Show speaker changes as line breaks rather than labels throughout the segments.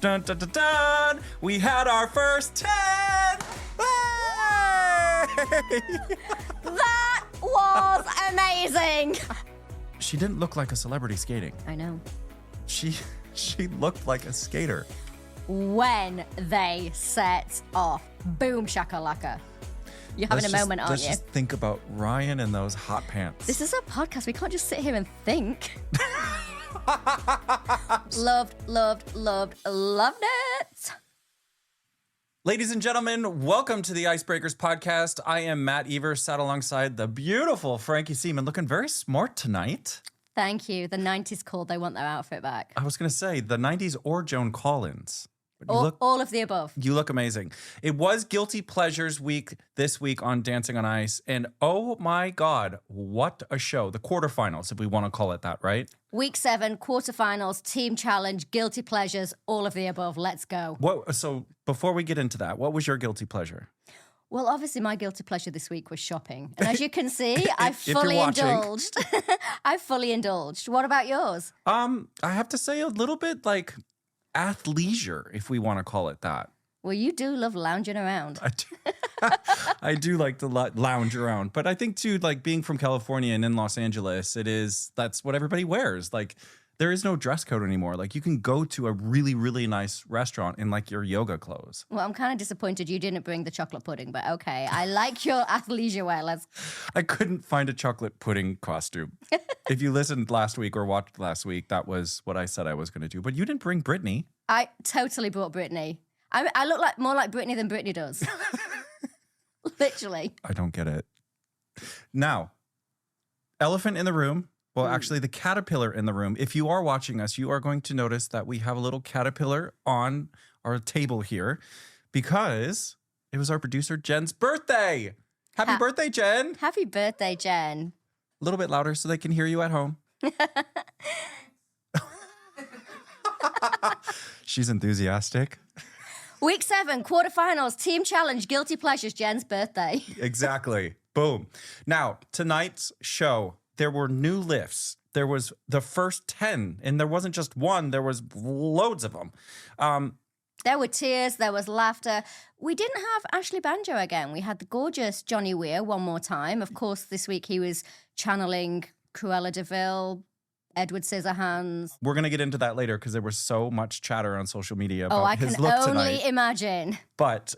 Dun, dun, dun, dun. We had our first 10.
That was amazing.
She didn't look like a celebrity skating.
I know.
She looked like a skater.
When they set off. Boom shakalaka. You're having a moment, aren't you?
Let's just think about Ryan and those hot pants.
This is a podcast. We can't just sit here and think. Loved it.
Ladies and gentlemen, welcome to the Icebreakers podcast. I am Matt Evers, sat alongside the beautiful Frankie Seaman, looking very smart tonight.
Thank you. The 90s called. They want their outfit back.
I was going to say the 90s or Joan Collins.
All of the above.
You look amazing. It was Guilty Pleasures week this week on Dancing on Ice. And oh my God, what a show. The quarterfinals, if we want to call it that, right?
Week 7, quarterfinals, team challenge, guilty pleasures, all of the above. Let's go.
So before we get into that, what was your guilty pleasure?
Well, obviously my guilty pleasure this week was shopping. And as you can see, I
you're
fully
watching.
indulged. I fully indulged. What about yours?
I have to say a little bit like athleisure, if we want to call it that.
Well, you do love lounging around.
I do like to lounge around, but I think too, like being from California and in Los Angeles, that's what everybody wears. Like there is no dress code anymore. Like you can go to a really, really nice restaurant in like your yoga clothes.
Well, I'm kind of disappointed you didn't bring the chocolate pudding, but okay. I like your athleisure wear.
I couldn't find a chocolate pudding costume. If you listened last week or watched last week, that was what I said I was going to do. But you didn't bring Brittany.
I totally brought Brittany. I look more like Brittany than Brittany does. Literally.
I don't get it. Now, elephant in the room. Well, actually, the caterpillar in the room. If you are watching us, you are going to notice that we have a little caterpillar on our table here because it was our producer, Jen's birthday. Happy birthday, Jen.
Happy birthday, Jen.
A little bit louder so they can hear you at home. She's enthusiastic.
Week 7, quarterfinals, team challenge, guilty pleasures, Jen's birthday.
Exactly. Boom. Now, tonight's show, there were new lifts. There was the first 10, and there wasn't just one, there was loads of them.
There were tears, there was laughter. We didn't have Ashley Banjo again. We had the gorgeous Johnny Weir one more time. Of course, this week he was channeling Cruella de Vil, Edward Scissorhands.
We're going to get into that later because there was so much chatter on social media about his look tonight.
Oh, I can only imagine.
But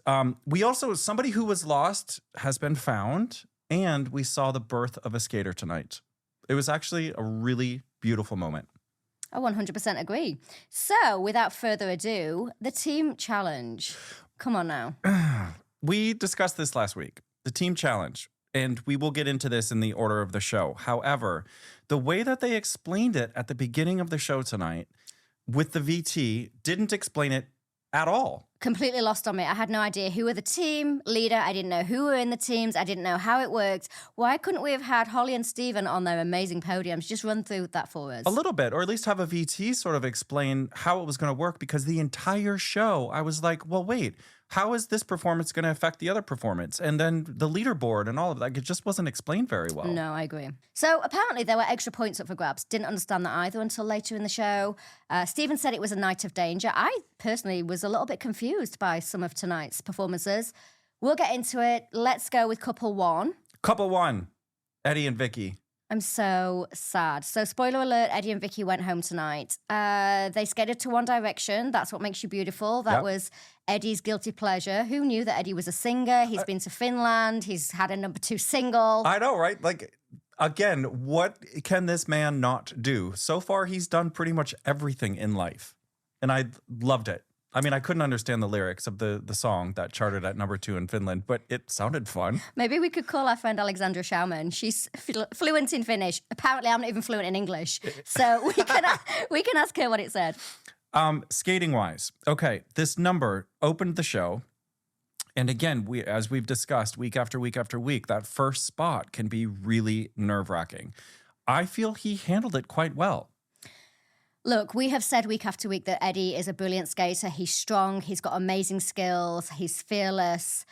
we also, somebody who was lost has been found, and we saw the birth of a skater tonight. It was actually a really beautiful moment.
I 100% agree. So, without further ado, the team challenge. Come on now.
We discussed this last week, the team challenge, and we will get into this in the order of the show. However, the way that they explained it at the beginning of the show tonight with the VT didn't explain it at all.
Completely lost on me. I had no idea who were the team leader. I didn't know who were in the teams. I didn't know how it worked. Why couldn't we have had Holly and Steven on their amazing podiums? Just run through that for us.
A little bit, or at least have a VT sort of explain how it was going to work, because the entire show, I was like, well, wait, how is this performance going to affect the other performance? And then the leaderboard and all of that, it just wasn't explained very well.
No, I agree. So apparently there were extra points up for grabs. Didn't understand that either until later in the show. Steven said it was a night of danger. I personally was a little bit confused by some of tonight's performances. We'll get into it. Let's go with couple one.
Couple one, Eddie and Vicky.
I'm so sad. So spoiler alert, Eddie and Vicky went home tonight. They skated to One Direction. That's What Makes You Beautiful. That was Eddie's guilty pleasure. Who knew that Eddie was a singer? He's been to Finland. He's had a number 2 single.
I know, right? Like, again, what can this man not do? So far, he's done pretty much everything in life. And I loved it. I mean, I couldn't understand the lyrics of the song that charted at number 2 in Finland, but it sounded fun.
Maybe we could call our friend Alexandra Schauman. She's fluent in Finnish. Apparently, I'm not even fluent in English. So we can ask her what it said.
Skating-wise, okay, this number opened the show. And again, as we've discussed week after week after week, that first spot can be really nerve-wracking. I feel he handled it quite well.
Look, we have said week after week that Eddie is a brilliant skater. He's strong. He's got amazing skills. He's fearless.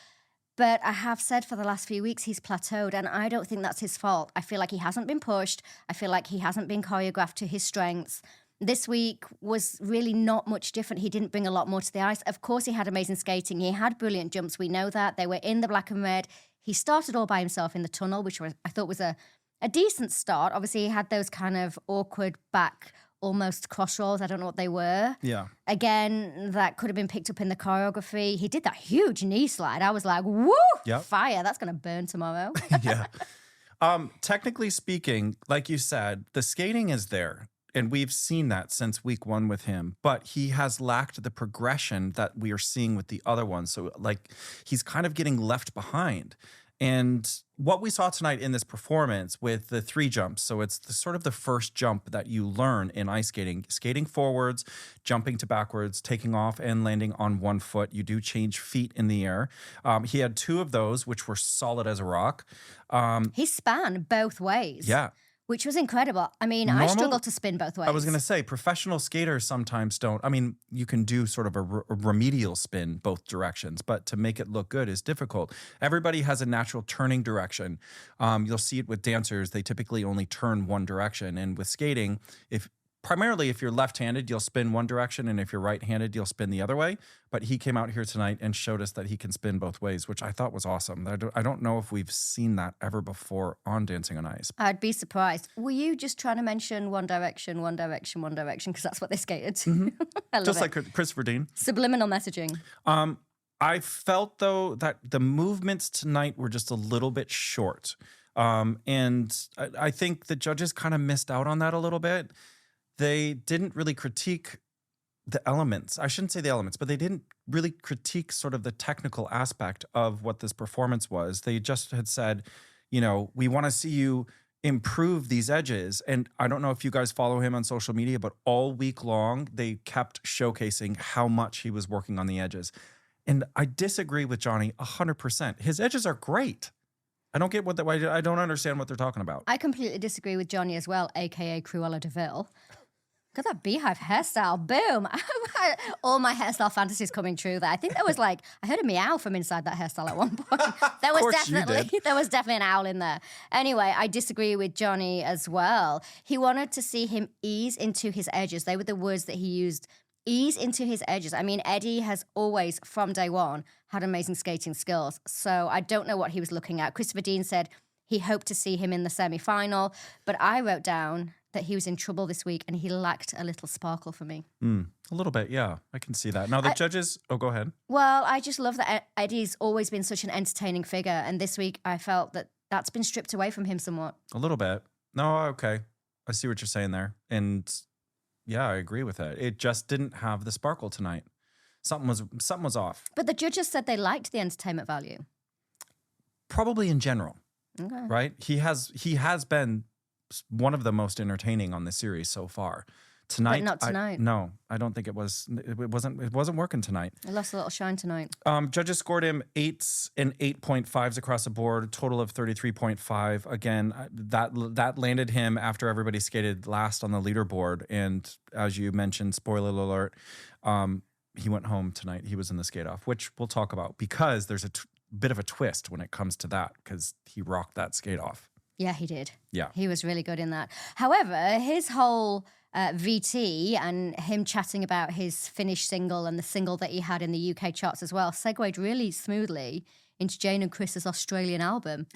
But I have said for the last few weeks he's plateaued, and I don't think that's his fault. I feel like he hasn't been pushed. I feel like he hasn't been choreographed to his strengths. this week was really not much different. He didn't bring a lot more to the ice. Of course, he had amazing skating. He had brilliant jumps. We know that. They were in the black and red. He started all by himself in the tunnel, which I thought was a decent start. Obviously, he had those kind of awkward back, almost cross rolls. I don't know what they were.
Yeah.
Again, that could have been picked up in the choreography. He did that huge knee slide. I was like, woo, fire. That's going to burn tomorrow.
Yeah. Technically speaking, like you said, the skating is there. And we've seen that since week 1 with him, but he has lacked the progression that we are seeing with the other ones. So like he's kind of getting left behind. And what we saw tonight in this performance with the 3 jumps, so it's sort of the first jump that you learn in ice skating, skating forwards, jumping to backwards, taking off and landing on one foot. You do change feet in the air. He had 2 of those, which were solid as a rock.
He span both ways.
Yeah.
Which was incredible. I mean, I struggle to spin both ways.
I was going to say, professional skaters sometimes don't. I mean, you can do sort of a remedial spin both directions, but to make it look good is difficult. Everybody has a natural turning direction. You'll see it with dancers. They typically only turn one direction. And with skating, primarily if you're left-handed, you'll spin one direction, and if you're right-handed, you'll spin the other way. But he came out here tonight and showed us that he can spin both ways, which I thought was awesome. I don't know if we've seen that ever before on Dancing on Ice.
I'd be surprised. Were you just trying to mention one direction, one direction, one direction? Because that's what they skated to.
Mm-hmm.
I love
Just
it.
like Christopher Dean.
Subliminal messaging.
I felt, though, that the movements tonight were just a little bit short. And I think the judges kind of missed out on that a little bit. They didn't really critique the elements. I shouldn't say the elements, but they didn't really critique sort of the technical aspect of what this performance was. They just had said, you know, we want to see you improve these edges. And I don't know if you guys follow him on social media, but all week long, they kept showcasing how much he was working on the edges. And I disagree with Johnny 100%. His edges are great. I don't get I don't understand what they're talking about.
I completely disagree with Johnny as well, a.k.a. Cruella de Vil. Look at that beehive hairstyle. Boom. All my hairstyle fantasies coming true there. I think there was I heard a meow from inside that hairstyle at one point. There was definitely an owl in there. Anyway, I disagree with Johnny as well. He wanted to see him ease into his edges. They were the words that he used. Ease into his edges. I mean, Eddie has always, from day one, had amazing skating skills. So I don't know what he was looking at. Christopher Dean said he hoped to see him in the semi-final, but I wrote down that he was in trouble this week and he lacked a little sparkle for me.
A little bit, yeah. I can see that. Now, the judges... Oh, go ahead.
Well, I just love that Eddie's always been such an entertaining figure, and this week I felt that that's been stripped away from him somewhat. A
little bit. No, okay. I see what you're saying there. And yeah, I agree with that. It just didn't have the sparkle tonight. Something was off.
But the judges said they liked the entertainment value.
Probably in general.
Okay.
Right? He has been one of the most entertaining on the series so far. Tonight,
but not tonight.
No, I don't think it was. It wasn't working tonight.
It lost a little shine tonight.
Judges scored him 8s and 8.5s across the board, total of 33.5. Again, that landed him after everybody skated last on the leaderboard. And as you mentioned, spoiler alert, he went home tonight. He was in the skate off, which we'll talk about because there's a bit of a twist when it comes to that because he rocked that skate off.
Yeah, he did.
Yeah.
He was really good in that. However, his whole VT and him chatting about his Finnish single and the single that he had in the UK charts as well segued really smoothly into Jane and Chris's Australian album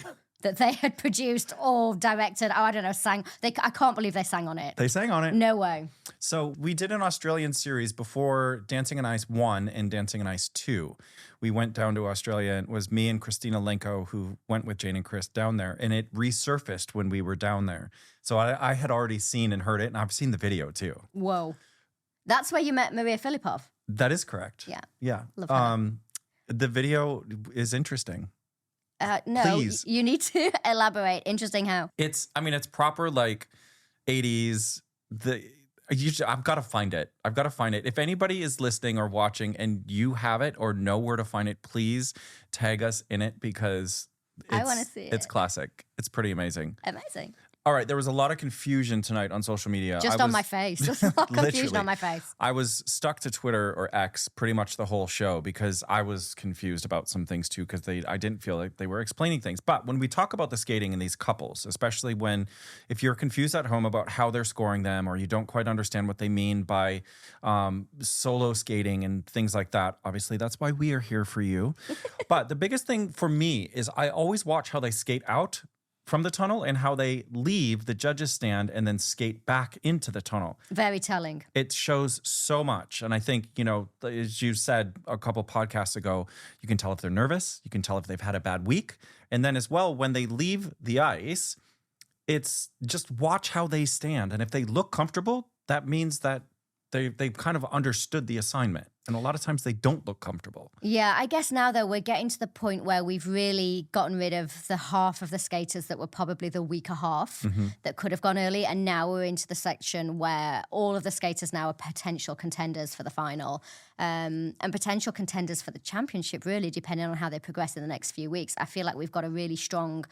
that they had produced or directed. Oh, I don't know, sang. I can't believe they sang on it.
They sang on it.
No way.
So we did an Australian series before Dancing on Ice 1 and Dancing on Ice 2. We went down to Australia, and it was me and Christina Lenko who went with Jane and Chris down there, and it resurfaced when we were down there. So I had already seen and heard it, and I've seen the video too.
Whoa. That's where you met Maria Filipov?
That is correct.
Yeah.
Yeah.
Love her.
The video is interesting.
No,
Please.
You need to elaborate. Interesting how?
It's proper 80s. I've got to find it. If anybody is listening or watching and you have it or know where to find it, please tag us in it because
I want to see it.
It's classic. It's pretty amazing.
Amazing.
All right, there was a lot of confusion tonight on social media.
Just on my face. There's a lot of confusion on my face.
I was stuck to Twitter or X pretty much the whole show because I was confused about some things too because I didn't feel like they were explaining things. But when we talk about the skating in these couples, especially if you're confused at home about how they're scoring them or you don't quite understand what they mean by solo skating and things like that, obviously that's why we are here for you. But the biggest thing for me is I always watch how they skate out from the tunnel and how they leave the judges stand and then skate back into the tunnel.
Very telling.
It shows so much. And I think, as you said a couple podcasts ago, you can tell if they're nervous. You can tell if they've had a bad week. And then as well, when they leave the ice, it's just watch how they stand. And if they look comfortable, that means that they've kind of understood the assignment. And a lot of times they don't look comfortable.
Yeah, I guess now, though, we're getting to the point where we've really gotten rid of the half of the skaters that were probably the weaker half that could have gone early. And now we're into the section where all of the skaters now are potential contenders for the final and potential contenders for the championship, really, depending on how they progress in the next few weeks. I feel like we've got a really strong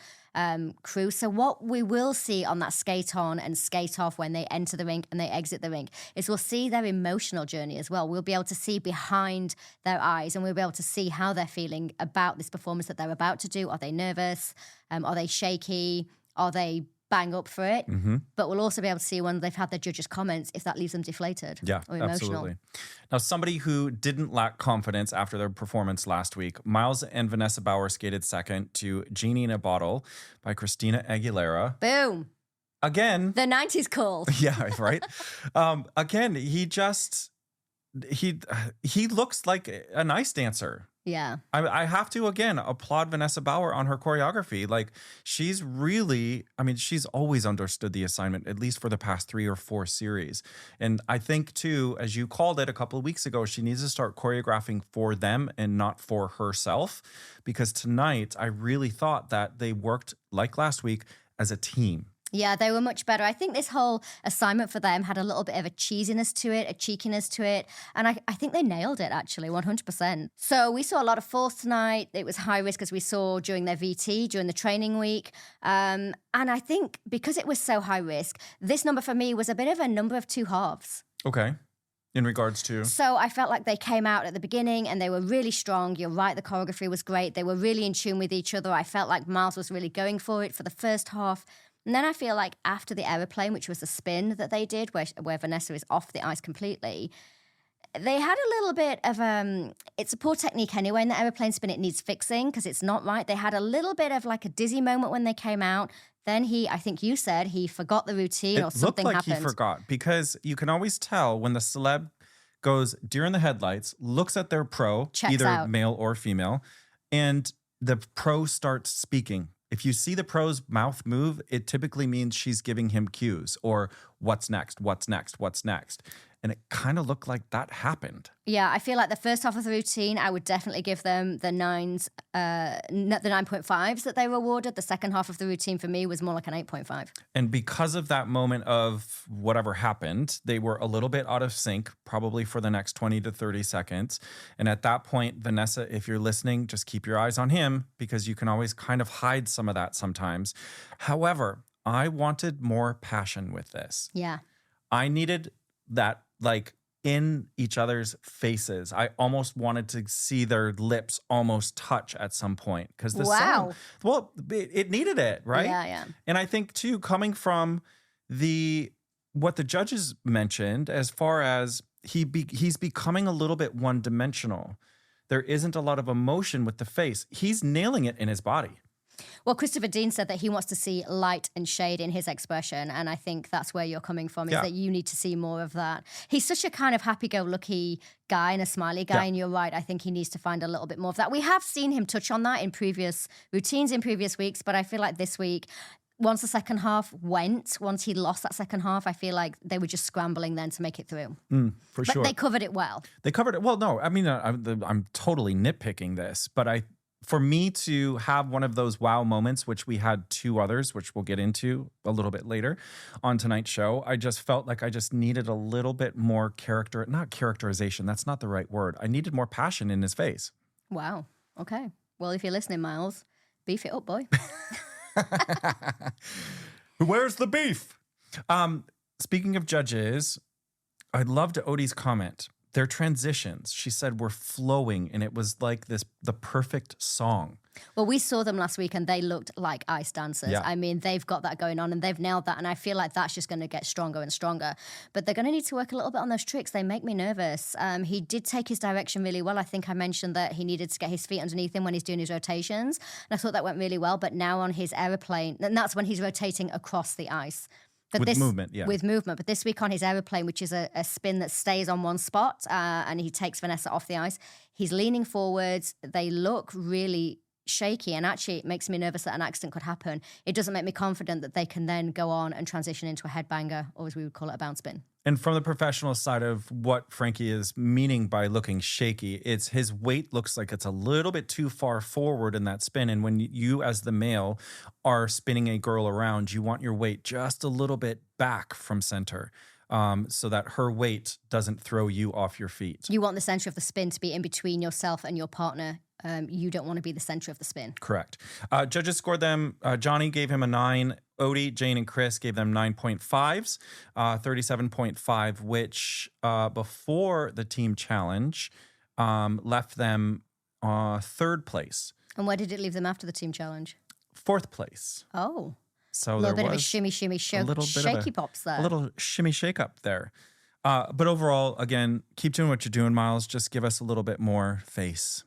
crew. So what we will see on that skate on and skate off when they enter the rink and they exit the rink is we'll see their emotional journey as well. We'll be able to see behind their eyes and we'll be able to see how they're feeling about this performance that they're about to do. Are they nervous? Are they shaky? Are they bang up for it? But we'll also be able to see when they've had their judges' comments if that leaves them deflated or emotional.
Absolutely. Now, somebody who didn't lack confidence after their performance last week, Miles and Vanessa Bauer skated second to Genie in a Bottle by Christina Aguilera.
Boom.
Again.
The 90s call.
Yeah, right? Again, he looks like a nice dancer.
Yeah.
I have to, again, applaud Vanessa Bauer on her choreography. Like, she's always understood the assignment, at least for the past 3 or 4 series. And I think, too, as you called it a couple of weeks ago, she needs to start choreographing for them and not for herself. Because tonight, I really thought that they worked, like last week, as a team.
Yeah, they were much better. I think this whole assignment for them had a little bit of a cheesiness to it, a cheekiness to it. And I think they nailed it, actually, 100%. So we saw a lot of falls tonight. It was high risk, as we saw during their VT, during the training week. And I think because it was so high risk, this number for me was a bit of a number of 2 halves.
Okay. In regards to?
So I felt like they came out at the beginning and they were really strong. You're right, the choreography was great. They were really in tune with each other. I felt like Miles was really going for it for the first half. And then I feel like after the aeroplane, which was the spin that they did, where Vanessa is off the ice completely, they had a little bit of it's a poor technique anyway. In the aeroplane spin, it needs fixing because it's not right. They had a little bit of like a dizzy moment when they came out. Then I think you said he forgot the routine or something happened.
It looked like he forgot because you can always tell when the celeb goes deer in the headlights, looks at their pro, either
out.
Male or female, and the pro starts speaking. If you see the pro's mouth move, it typically means she's giving him cues or what's next, what's next, what's next. And it kind of looked like that happened.
Yeah, I feel like the first half of the routine, I would definitely give them the 9.5s that they were awarded. The second half of the routine for me was more like an 8.5.
And because of that moment of whatever happened, they were a little bit out of sync, probably for the next 20 to 30 seconds. And at that point, Vanessa, if you're listening, just keep your eyes on him because you can always kind of hide some of that sometimes. However, I wanted more passion with this.
Yeah.
I needed that like in each other's faces. I almost wanted to see their lips almost touch at some point because the song, well, it needed it, right?
Yeah.
And I think too, coming from what the judges mentioned, as far as he's becoming a little bit one-dimensional. There isn't a lot of emotion with the face. He's nailing it in his body.
Well, Christopher Dean said that he wants to see light and shade in his expression. And I think that's where you're coming from, is that you need to see more of that. He's such a kind of happy-go-lucky guy and a smiley guy. And you're right, I think he needs to find a little bit more of that. We have seen him touch on that in previous routines in previous weeks. But I feel like this week, once the second half once he lost that second half, I feel like they were just scrambling then to make it through.
For sure.
But they covered it well.
They covered it. Well, no, I mean, I'm totally nitpicking this, but for me to have one of those wow moments, which we had 2 others, which we'll get into a little bit later on tonight's show, I just felt like I just needed a little bit more not characterization. That's not the right word. I needed more passion in his face.
Wow. Okay. Well, if you're listening, Miles, beef it up, boy.
Where's the beef? Speaking of judges, I loved Odie's comment. Their transitions, she said, were flowing, and it was like the perfect song.
Well, we saw them last week and they looked like ice dancers.
Yeah.
I mean, they've got that going on and they've nailed that. And I feel like that's just going to get stronger and stronger. But they're going to need to work a little bit on those tricks. They make me nervous. He did take his direction really well. I think I mentioned that he needed to get his feet underneath him when he's doing his rotations. And I thought that went really well. But now on his aeroplane, and that's when he's rotating across the ice. But
With movement, yeah.
With movement. But this week on his aeroplane, which is a spin that stays on one spot, and he takes Vanessa off the ice, he's leaning forwards. They look really shaky, and actually it makes me nervous that an accident could happen. It doesn't make me confident that they can then go on and transition into a headbanger, or as we would call it, a bounce spin.
And from the professional side of what Frankie is meaning by looking shaky, it's his weight looks like it's a little bit too far forward in that spin. And when you, as the male, are spinning a girl around, you want your weight just a little bit back from center. So that her weight doesn't throw you off your feet.
You want the center of the spin to be in between yourself and your partner. You don't want to be the center of the spin.
Correct. Judges scored them. Johnny gave him a 9. Odie, Jane, and Chris gave them 9.5s, 37.5, which before the team challenge left them third place.
And where did it leave them after the team challenge?
Fourth place.
Oh.
So
a little
there
bit of a
was
shimmy, shaky pops there.
A little shimmy shake up there. But overall, again, keep doing what you're doing, Miles. Just give us a little bit more face.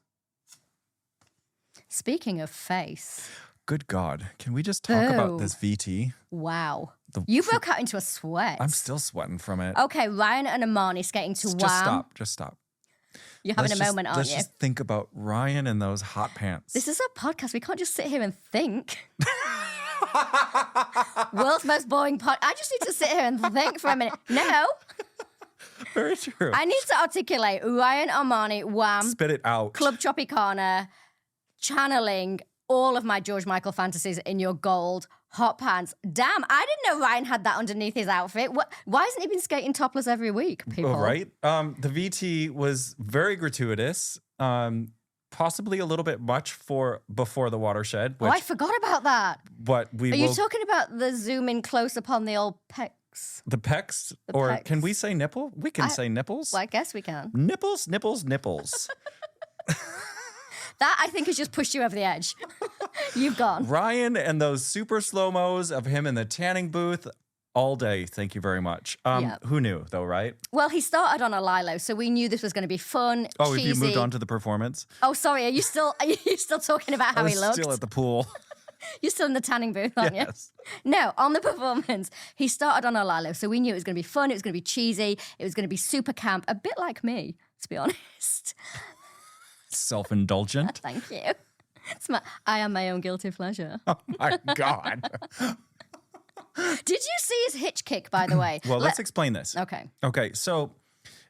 Speaking of face.
Good God. Can we just talk about this VT?
Wow. You broke out into a sweat.
I'm still sweating from it.
Okay, Ryan and Amani skating to Wham.
Just stop.
You're having a moment, aren't
let's
you?
just think about Ryan and those hot pants.
This is a podcast. We can't just sit here and think. World's most boring pod. I just need to sit here and think for a minute. No.
Very true.
I need to articulate Ryan, Armani, Wham.
Spit it out.
Club Tropicana, channeling all of my George Michael fantasies in your gold hot pants. Damn, I didn't know Ryan had that underneath his outfit. Why hasn't he been skating topless every week, people?
Oh, right. The VT was very gratuitous. Possibly a little bit much for before the watershed.
Oh, I forgot about that.
But
Are you talking about the zoom in close upon the old pecs?
The pecs?
Pecs.
Can we say nipple? We can say nipples.
Well, I guess we can.
Nipples, nipples, nipples.
That, I think, has just pushed you over the edge. You've gone.
Ryan and those super slow-mos of him in the tanning booth all day. Thank you very much.
Yep.
Who knew, though, right?
Well, he started on a lilo, so we knew this was going to be fun,
Oh,
cheesy.
if you moved on to the performance?
Oh, sorry. Are you still talking about how
I
he
was
looked?
still at the pool.
You're still in the tanning booth, aren't
Yes.
you? No, on the performance. He started on a lilo, so we knew it was going to be fun. It was going to be cheesy. It was going to be super camp, a bit like me, to be honest.
Self-indulgent.
Thank you. I am my own guilty pleasure.
Oh, my God.
Did you see his hitch kick, by the way?
Well, let's explain this.
Okay.
Okay, so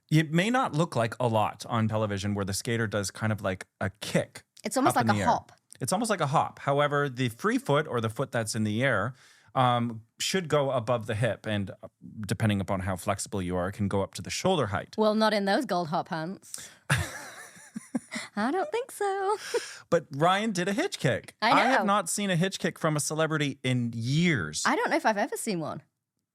it may not look like a lot on television where the skater does kind of like a kick.
It's almost
up in
like a
the air.
hop.
It's almost like a hop. However, the free foot or the foot that's in the air should go above the hip. And depending upon how flexible you are, it can go up to the shoulder height.
Well, not in those gold hot pants. I don't think so.
But Ryan did a hitch kick.
I know.
I have not seen a hitch kick from a celebrity in years.
I don't know if I've ever seen one.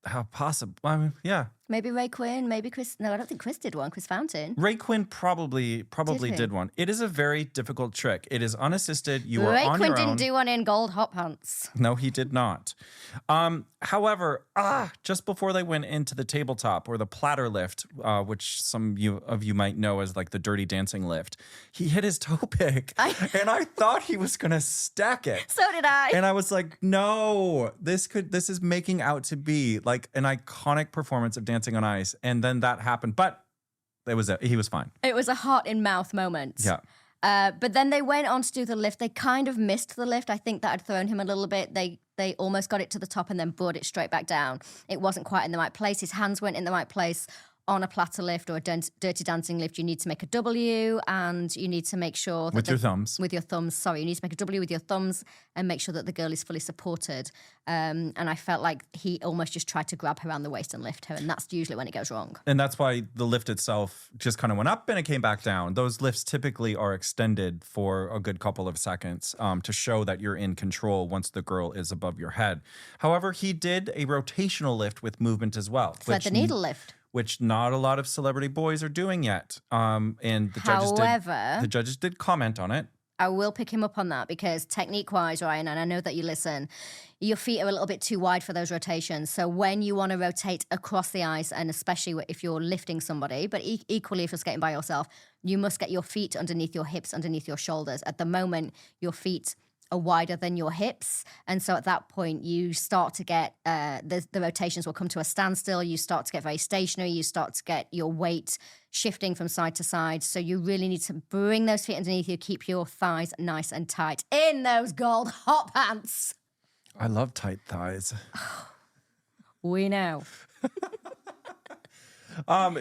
How possible? I mean, yeah.
Maybe Ray Quinn, maybe Chris. No, I don't think Chris did one. Chris Fountain.
Ray Quinn probably
Did he?
did one. It is a very difficult trick. It is unassisted. You are
Ray
on
Quinn
your own.
didn't do one in gold hot pants.
No, he did not. However, just before they went into the tabletop or the platter lift, which some of you might know as like the Dirty Dancing lift, he hit his toe pick, and I thought he was gonna stack it.
So did I.
And I was like, no, this is making out to be like an iconic performance of Dancing on Ice. And then that happened, but he was fine.
It was a heart in mouth moment.
Yeah.
But then they went on to do the lift. They kind of missed the lift. I think that had thrown him a little bit. They almost got it to the top and then brought it straight back down. It wasn't quite in the right place. His hands weren't in the right place on a platter lift or a dirty dancing lift, you need to make a W, and you need to make sure that
With your thumbs.
With your thumbs, sorry. You need to make a W with your thumbs and make sure that the girl is fully supported. And I felt like he almost just tried to grab her around the waist and lift her, and that's usually when it goes wrong.
And that's why the lift itself just kind of went up and it came back down. Those lifts typically are extended for a good couple of seconds to show that you're in control once the girl is above your head. However, he did a rotational lift with movement as well.
Thread the needle lift.
Which not a lot of celebrity boys are doing yet. And the judges did comment on it.
I will pick him up on that because technique-wise, Ryan, and I know that you listen, your feet are a little bit too wide for those rotations. So when you want to rotate across the ice, and especially if you're lifting somebody, but equally if you're skating by yourself, you must get your feet underneath your hips, underneath your shoulders. At the moment, your feet are wider than your hips. And so at that point, you start to get, the rotations will come to a standstill. You start to get very stationary. You start to get your weight shifting from side to side. So you really need to bring those feet underneath you, keep your thighs nice and tight in those gold hot pants.
I love tight thighs.
We know.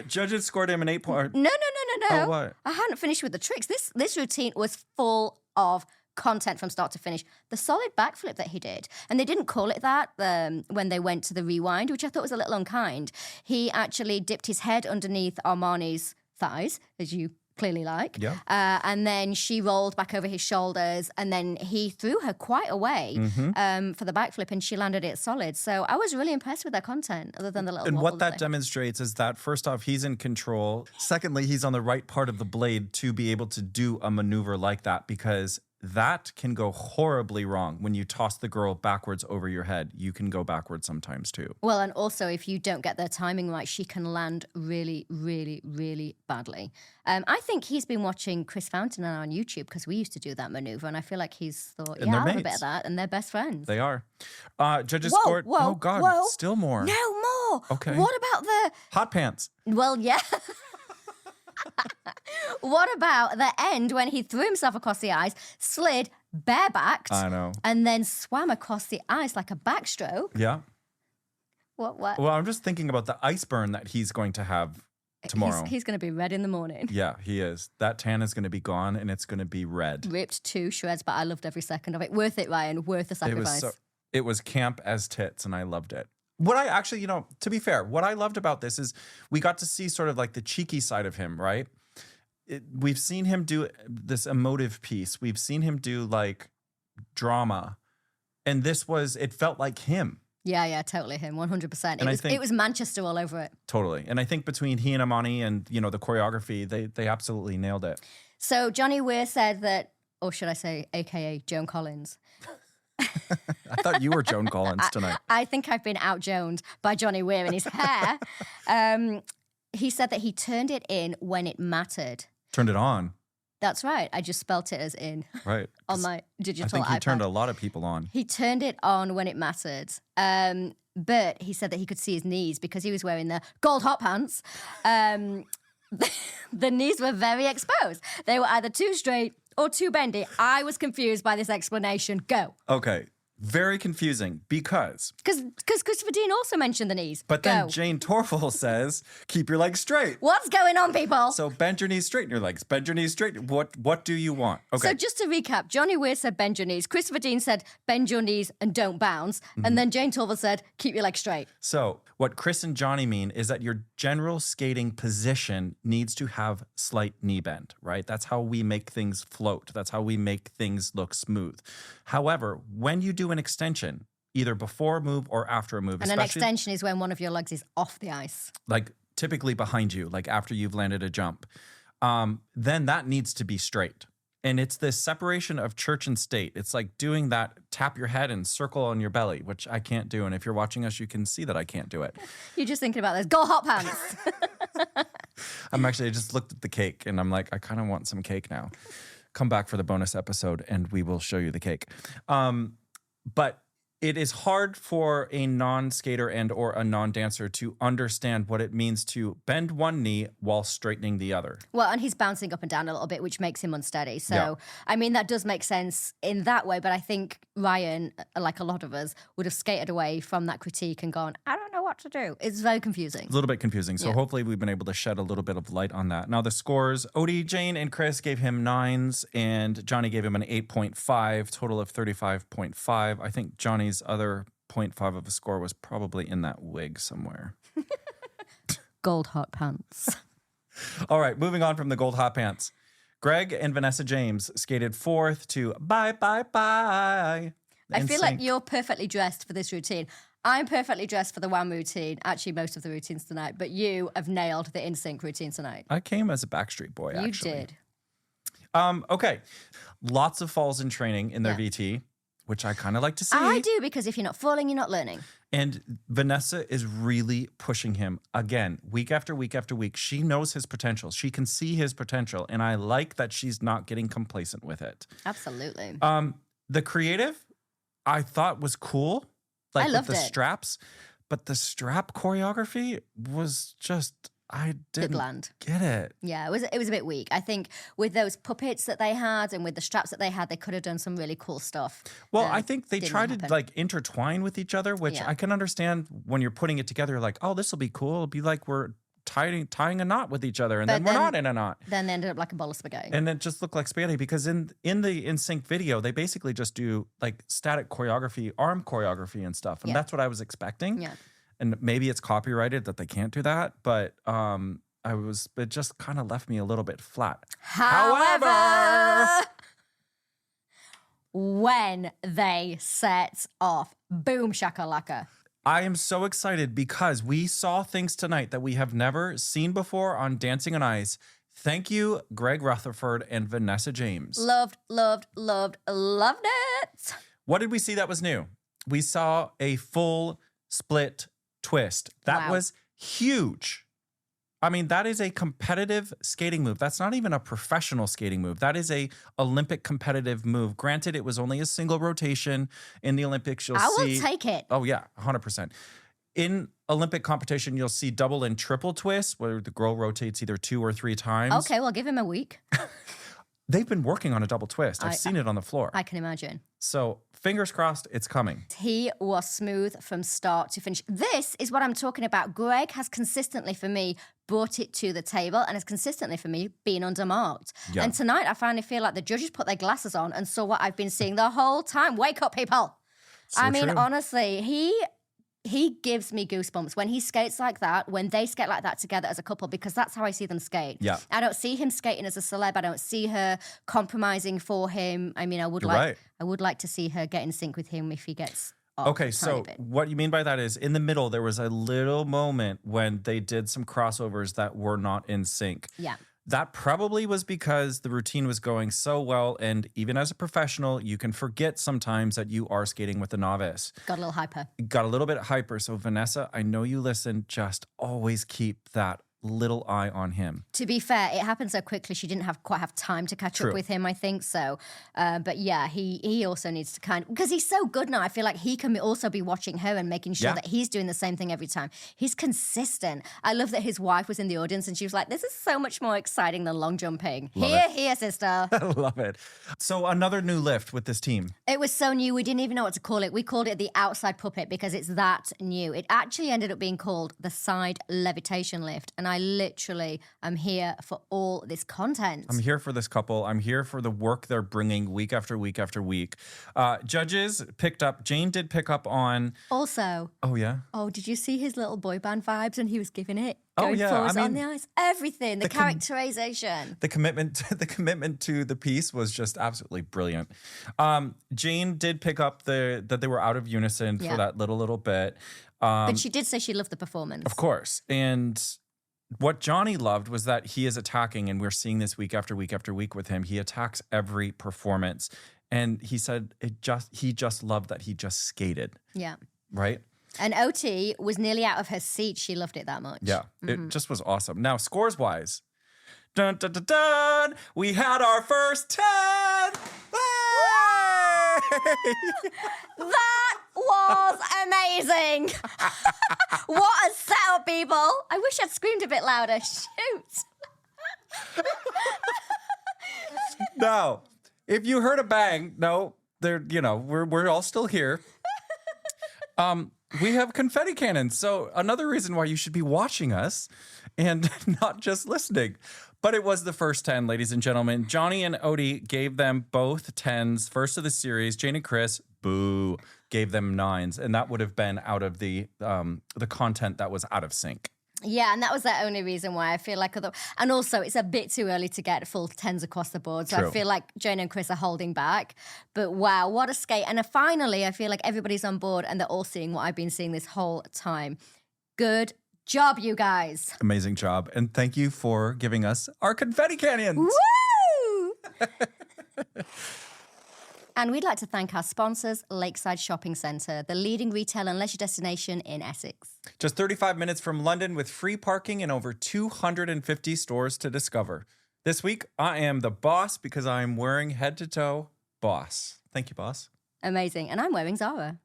Judges scored him an 8 point.
No.
Oh, what?
I hadn't finished with the tricks. This routine was full of content from start to finish. The solid backflip that he did, and they didn't call it that when they went to the rewind, which I thought was a little unkind. He actually dipped his head underneath Armani's thighs, as you clearly like.
Yeah.
And then she rolled back over his shoulders, and then he threw her quite away for the backflip, and she landed it solid. So I was really impressed with their content, other than the little.
And
wobble
what that demonstrates is that first off, he's in control. Secondly, he's on the right part of the blade to be able to do a maneuver like that, because that can go horribly wrong. When you toss the girl backwards over your head, you can go backwards sometimes too.
Well, and also if you don't get their timing right, she can land really, really, really badly. I think he's been watching Chris Fountain on YouTube because we used to do that maneuver, and I feel like he's thought,
And they're
I'll have a
mates.
bit of that, and they're best friends.
They are. Judges scored. Oh God, still more.
No more.
Okay.
What about the?
Hot pants.
Well, yeah. What about the end when he threw himself across the ice, slid barebacked,
I know.
and then swam across the ice like a backstroke?
Yeah.
What?
Well, I'm just thinking about the ice burn that he's going to have tomorrow.
He's going to be red in the morning.
Yeah, he is. That tan is going to be gone and it's going to be red.
Ripped to shreds, but I loved every second of it. Worth it, Ryan. Worth the sacrifice.
It was camp as tits and I loved it. What I actually, to be fair, what I loved about this is we got to see sort of like the cheeky side of him, right? We've seen him do this emotive piece. We've seen him do like drama. And it felt like him.
Yeah, totally him, 100%.
And
it was Manchester all over it.
Totally. And I think between he and Amani and, the choreography, they absolutely nailed it.
So Johnny Weir said that, or should I say, AKA Joan Collins.
I thought you were Joan Collins tonight.
I think I've been out-Joaned by Johnny Weir and his hair. He said that he turned it in when it mattered.
Turned it on.
That's right. I just spelt it as in.
Right.
On my digital
I think he
iPad.
turned a lot of people on.
He turned it on when it mattered. But he said that he could see his knees because he was wearing the gold hot pants. The knees were very exposed. They were either too straight or too bendy. I was confused by this explanation. Go.
Okay. Very confusing because
Christopher Dean also mentioned the knees.
But then Jane Torval says, keep your legs straight.
What's going on, people?
So bend your knees, straighten your legs. Bend your knees straight. What do you want? Okay.
So just to recap, Johnny Weir said bend your knees. Christopher Dean said bend your knees and don't bounce. And then Jane Torval said keep your legs straight.
So what Chris and Johnny mean is that your general skating position needs to have slight knee bend, right? That's how we make things float. That's how we make things look smooth. However, when you do an extension, either before a move or after a move.
And an extension is when one of your legs is off the ice.
Like typically behind you, like after you've landed a jump. Then that needs to be straight. And it's this separation of church and state. It's like doing that, tap your head and circle on your belly, which I can't do. And if you're watching us, you can see that I can't do it.
You're just thinking about those gold hot pants.
I just looked at the cake and I'm like, I kind of want some cake now. Come back for the bonus episode and we will show you the cake. But it is hard for a non-skater and or a non-dancer to understand what it means to bend one knee while straightening the other.
Well, and he's bouncing up and down a little bit, which makes him unsteady. So,
Yeah.
I mean, that does make sense in that way. But I think Ryan, like a lot of us, would have skated away from that critique and gone, I don't know what what to do. It's very confusing.
A little bit confusing. So
Yeah.
hopefully we've been able to shed a little bit of light on that. Now the scores, Odie, Jane, and Chris gave him 9s and Johnny gave him an 8.5, total of 35.5. I think Johnny's other 0.5 of a score was probably in that wig somewhere.
Gold hot pants.
All right, moving on from the gold hot pants. Greg and Vanessa James skated 4th to Bye Bye Bye.
I feel like you're perfectly dressed for this routine. I'm perfectly dressed for the one routine, actually most of the routines tonight, but you have nailed the NSYNC routine tonight.
I came as a Backstreet Boy,
You
actually.
did.
Okay. Lots of falls in training in their VT, which I kind of like to see.
I do, because if you're not falling, you're not learning.
And Vanessa is really pushing him again, week after week after week. She knows his potential. She can see his potential. And I like that she's not getting complacent with it.
Absolutely.
The creative, I thought was cool. Like
I loved
with the
it.
straps. But the strap choreography was just, I didn't
bland.
get it.
Yeah, it was a bit weak. I think with those puppets that they had and with the straps that they had, they could have done some really cool stuff.
Well, I think they
didn't
tried to
happen.
like intertwine with each other, which
Yeah.
I can understand when you're putting it together. Like, oh, this will be cool. It'll be like we're tying a knot with each other, and
But
then we're
then-
not in a knot.
Then they ended up like a bowl of spaghetti.
And it just looked like spaghetti because in the NSYNC video, they basically just do like static choreography, arm choreography and stuff. And
Yeah.
that's what I was expecting.
Yeah.
And maybe it's copyrighted that they can't do that. But it just kind of left me a little bit flat.
However, when they set off, boom shakalaka.
I am so excited because we saw things tonight that we have never seen before on Dancing on Ice. Thank you, Greg Rutherford and Vanessa James.
Loved it.
What did we see that was new? We saw a full split twist. That
Wow.
was huge. I mean, that is a competitive skating move. That's not even a professional skating move. That is a Olympic competitive move. Granted, it was only a single rotation. In the Olympics, you'll
I
see...
will take it.
Oh, yeah, 100%. In Olympic competition, you'll see double and triple twists where the girl rotates either 2 or 3 times.
Okay, well, give him a week.
They've been working on a double twist. I've seen it on the floor.
I can imagine.
So fingers crossed, it's coming.
He was smooth from start to finish. This is what I'm talking about. Greg has consistently, for me, brought it to the table and has consistently, for me, been undermarked.
Yeah.
And tonight, I finally feel like the judges put their glasses on and saw what I've been seeing the whole time. Wake up, people.
So
I mean,
true.
honestly, he gives me goosebumps when he skates like that, when they skate like that together as a couple, because that's how I see them skate.
Yeah.
I don't see him skating as a celeb. I don't see her compromising for him. I mean, I would
You're
like
right.
I would like to see her get in sync with him if he gets off
Okay,
a tiny
so
bit.
what you mean by that is in the middle, there was a little moment when they did some crossovers that were not in sync.
Yeah.
That probably was because the routine was going so well. And even as a professional, you can forget sometimes that you are skating with a novice.
Got a little hyper.
Got a little bit hyper. So, Vanessa, I know you listen. Just always keep that little eye on him.
To be fair, it happened so quickly she didn't quite have time to catch
True.
up with him, I think. So, but yeah, he also needs to because he's so good now. I feel like he can also be watching her and making sure
Yeah.
that he's doing the same thing every time. He's consistent. I love that his wife was in the audience and she was like, "This is so much more exciting than long jumping." Here, sister.
I love it. So, another new lift with this team.
It was so new, we didn't even know what to call it. We called it the outside puppet because it's that new. It actually ended up being called the side levitation lift. And I literally am here for all this content.
I'm here for this couple. I'm here for the work they're bringing week after week after week. Judges picked up, Jane did pick up on,
Also,
oh, yeah?
did you see his little boy band vibes and he was giving it?
Oh,
Going
yeah,
forwards
I
on
mean,
the ice. Everything. The characterization.
The commitment to the piece was just absolutely brilliant. Jane did pick up that they were out of unison
Yeah.
for that little bit.
But she did say she loved the performance.
Of course. And what Johnny loved was that he is attacking, and we're seeing this week after week after week with him. He attacks every performance. And he said he just loved that he just skated,
Yeah.
right?
And OT was nearly out of her seat. She loved it that much.
Yeah, it just was awesome. Now, scores-wise, dun, dun, dun, dun, we had our first 10!
That was amazing. What a setup, people. I wish I'd screamed a bit louder. Shoot.
Now, if you heard a bang, no, we're all still here. we have confetti cannons. So another reason why you should be watching us and not just listening. But it was the first 10, ladies and gentlemen. Johnny and Odie gave them both 10s, first of the series. Jane and Chris, boo, gave them 9s. And that would have been out of the content that was out of sync.
Yeah, and that was the only reason why I feel like, and also it's a bit too early to get full 10s across the board. So
True.
I feel like Jane and Chris are holding back. But wow, what a skate. And finally, I feel like everybody's on board and they're all seeing what I've been seeing this whole time. Good job, you guys.
Amazing job. And thank you for giving us our confetti cannons.
Woo! And we'd like to thank our sponsors, Lakeside Shopping Centre, the leading retail and leisure destination in Essex.
Just 35 minutes from London with free parking and over 250 stores to discover. This week, I am the boss because I am wearing head to toe boss. Thank you, boss.
Amazing. And I'm wearing Zara.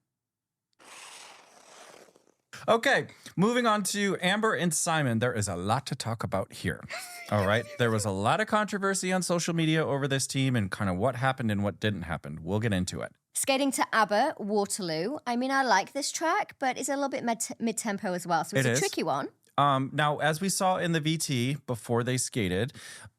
Okay, moving on to Amber and Simon. There is a lot to talk about here. All right. There was a lot of controversy on social media over this team and kind of what happened and what didn't happen. We'll get into it.
Skating to ABBA, Waterloo. I mean, I like this track, but it's a little bit mid-tempo as well. So it's a tricky one.
Now, as we saw in the VT before they skated,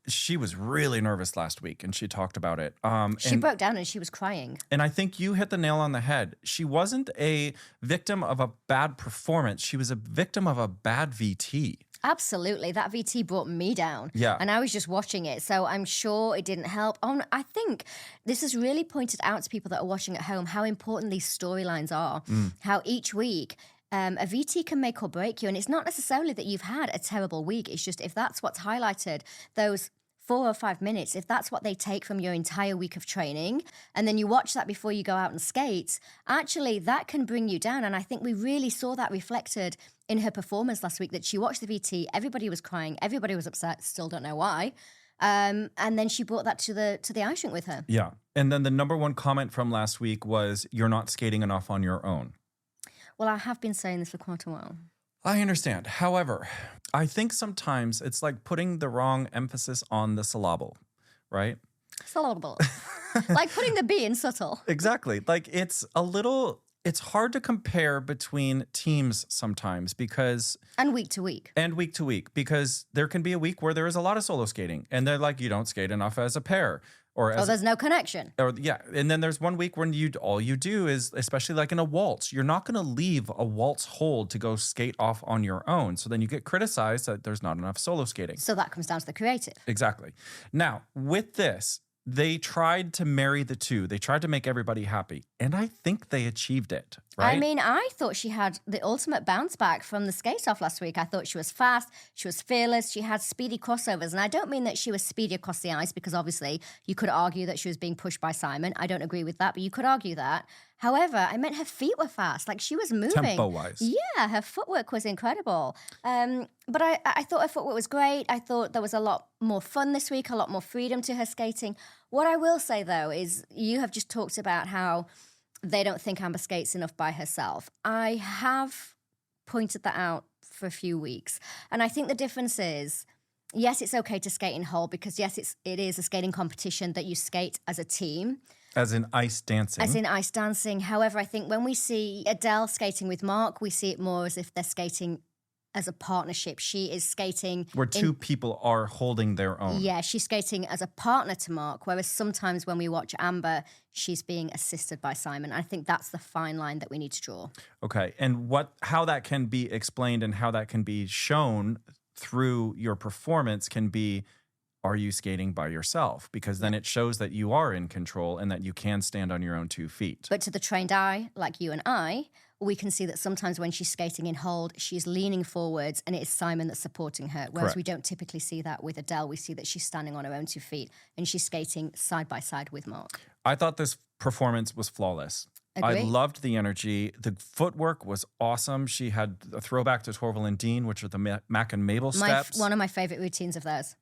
she was really nervous last week and she talked about it.
She broke down and she was crying.
And I think you hit the nail on the head. She wasn't a victim of a bad performance. She was a victim of a bad VT.
Absolutely. That VT brought me down.
Yeah.
And I was just watching it. So I'm sure it didn't help. I think this has really pointed out to people that are watching at home how important these storylines are. How each week a VT can make or break you. And it's not necessarily that you've had a terrible week. It's just if that's what's highlighted, those 4 or 5 minutes, if that's what they take from your entire week of training, and then you watch that before you go out and skate, actually that can bring you down. And I think we really saw that reflected in her performance last week, that she watched the VT, everybody was crying, everybody was upset, still don't know why. And then she brought that to the ice rink with her.
Yeah. And then the number one comment from last week was, you're not skating enough on your own.
Well, I have been saying this for quite a while.
I understand. However, I think sometimes it's like putting the wrong emphasis on the syllable, right?
Syllable. Like putting the B in subtle.
Exactly. Like it's hard to compare between teams sometimes because...
And week to week.
Because there can be a week where there is a lot of solo skating and they're like, you don't skate enough as a pair. Or
there's no connection.
And then there's one week when all you do is, especially like in a waltz, you're not going to leave a waltz hold to go skate off on your own. So then you get criticized that there's not enough solo skating.
So that comes down to the creative.
Exactly. Now, with this, they tried to marry the two. They tried to make everybody happy. And I think they achieved it, right?
I mean, I thought she had the ultimate bounce back from the skate-off last week. I thought she was fast, she was fearless, she had speedy crossovers. And I don't mean that she was speedy across the ice because obviously you could argue that she was being pushed by Simon. I don't agree with that, but you could argue that. However, I meant her feet were fast. Like she was moving.
Tempo-wise.
Yeah, her footwork was incredible. But I thought her footwork was great. I thought there was a lot more fun this week, a lot more freedom to her skating. What I will say, though, is you have just talked about how they don't think Amber skates enough by herself. I have pointed that out for a few weeks. And I think the difference is, yes, it's okay to skate in hold because, yes, it is a skating competition that you skate as a team.
As in ice dancing.
As in ice dancing. However, I think when we see Adele skating with Mark, we see it more as if they're skating as a partnership. She is skating...
Where two people are holding their own.
Yeah, she's skating as a partner to Mark, whereas sometimes when we watch Amber, she's being assisted by Simon. I think that's the fine line that we need to draw.
Okay, and how that can be explained and how that can be shown through your performance can be, are you skating by yourself? Because then it shows that you are in control and that you can stand on your own 2 feet.
But to the trained eye, like you and I, we can see that sometimes when she's skating in hold, she's leaning forwards and it is Simon that's supporting her. Whereas we don't typically see that with Adele. We see that she's standing on her own 2 feet and she's skating side by side with Mark.
I thought this performance was flawless.
Agree.
I loved the energy. The footwork was awesome. She had a throwback to Torval and Dean, which are the Mac and Mabel steps.
One of my favorite routines of theirs.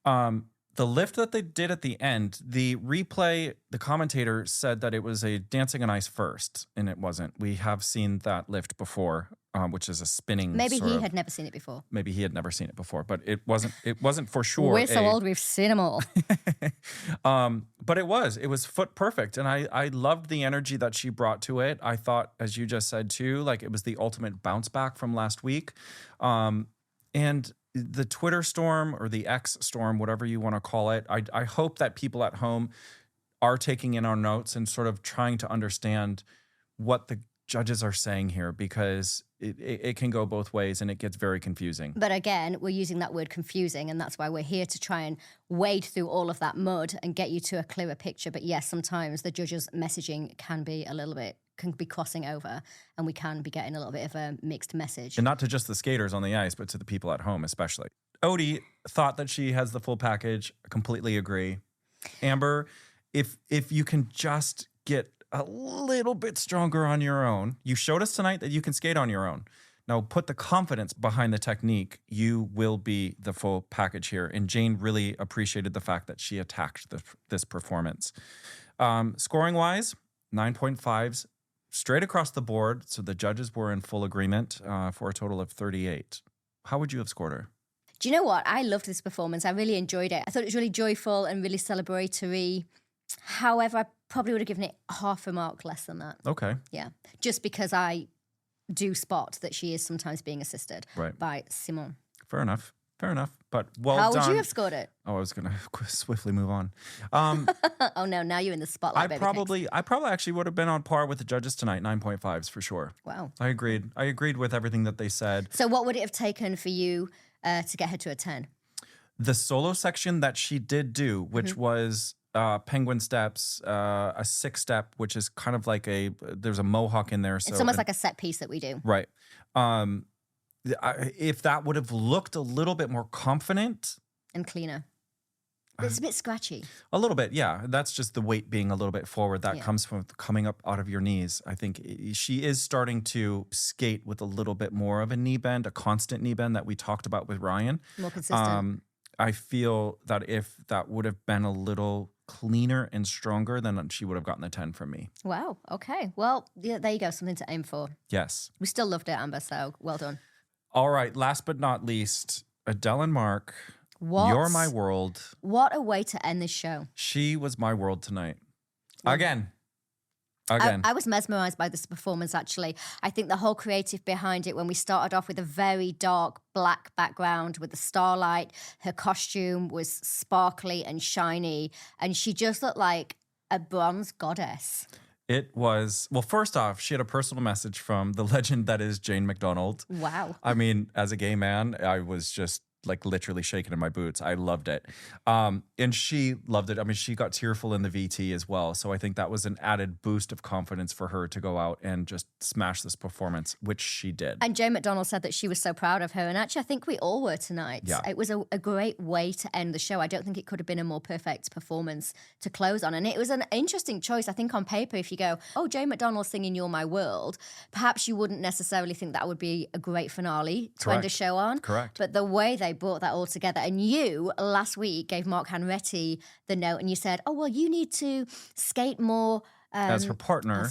The lift that they did at the end, the replay, the commentator said that it was a dancing on ice first, and it wasn't. We have seen that lift before. which is a spinning.
Maybe he had never seen it before.
Maybe he had never seen it before, but it wasn't for sure.
We're so old, we've seen them all.
But it was foot perfect. And I loved the energy that she brought to it. I thought, as you just said too, like it was the ultimate bounce back from last week. And the Twitter storm or the X storm, whatever you want to call it, I hope that people at home are taking in our notes and sort of trying to understand what the judges are saying here, because it can go both ways and it gets very confusing.
But again, we're using that word confusing, and that's why we're here to try and wade through all of that mud and get you to a clearer picture. But yes, sometimes the judges' messaging can be crossing over, and we can be getting a little bit of a mixed message.
And not to just the skaters on the ice, but to the people at home especially. Odie thought that she has the full package. I completely agree. Amber, if you can just get a little bit stronger on your own. You showed us tonight that you can skate on your own. Now put the confidence behind the technique. You will be the full package here. And Jane really appreciated the fact that she attacked this performance. Scoring wise, 9.5s straight across the board. So the judges were in full agreement for a total of 38. How would you have scored her?
Do you know what? I loved this performance. I really enjoyed it. I thought it was really joyful and really celebratory. However, I probably would have given it half a mark less than that.
Okay.
Yeah. Just because I do spot that she is sometimes being assisted by Simon.
Fair enough. But well
How
done.
would you have scored it?
Oh, I was going to swiftly move on.
Oh, no. Now you're in the spotlight,
I probably actually would have been on par with the judges tonight, 9.5s for sure.
Wow.
I agreed with everything that they said.
So what would it have taken for you to get her to a 10?
The solo section that she did do, which was penguin steps, a 6-step, which is kind of like there's a mohawk in there. So
it's almost like a set piece that we do.
Right. If that would have looked a little bit more confident.
And cleaner. It's a bit scratchy.
A little bit, yeah. That's just the weight being a little bit forward. That comes from coming up out of your knees. I think she is starting to skate with a little bit more of a knee bend, a constant knee bend that we talked about with Ryan.
More consistent.
I feel that if that would have been a little cleaner and stronger, then she would have gotten the 10 from me.
Wow. Okay. Well, yeah, there you go. Something to aim for.
Yes.
We still loved it, Amber, so well done.
All right. Last but not least, Adele and Mark. You're my world.
What a way to end this show.
She was my world tonight. Again.
I was mesmerized by this performance, actually. I think the whole creative behind it, when we started off with a very dark black background with the starlight, her costume was sparkly and shiny, and she just looked like a bronze goddess.
It was, well, first off, she had a personal message from the legend that is Jane McDonald.
Wow.
I mean, as a gay man, I was just like literally shaking in my boots. I loved it. And she loved it. I mean, she got tearful in the VT as well. So I think that was an added boost of confidence for her to go out and just smash this performance, which she did.
And Jane McDonald said that she was so proud of her. And actually, I think we all were tonight.
Yeah.
It was a great way to end the show. I don't think it could have been a more perfect performance to close on. And it was an interesting choice. I think on paper, if you go, oh, Jane McDonald singing You're My World, perhaps you wouldn't necessarily think that would be a great finale to end a show on.
Correct.
But the way they brought that all together, and you last week gave Mark Hanretti the note and you said, oh, well, you need to skate more
as her partner,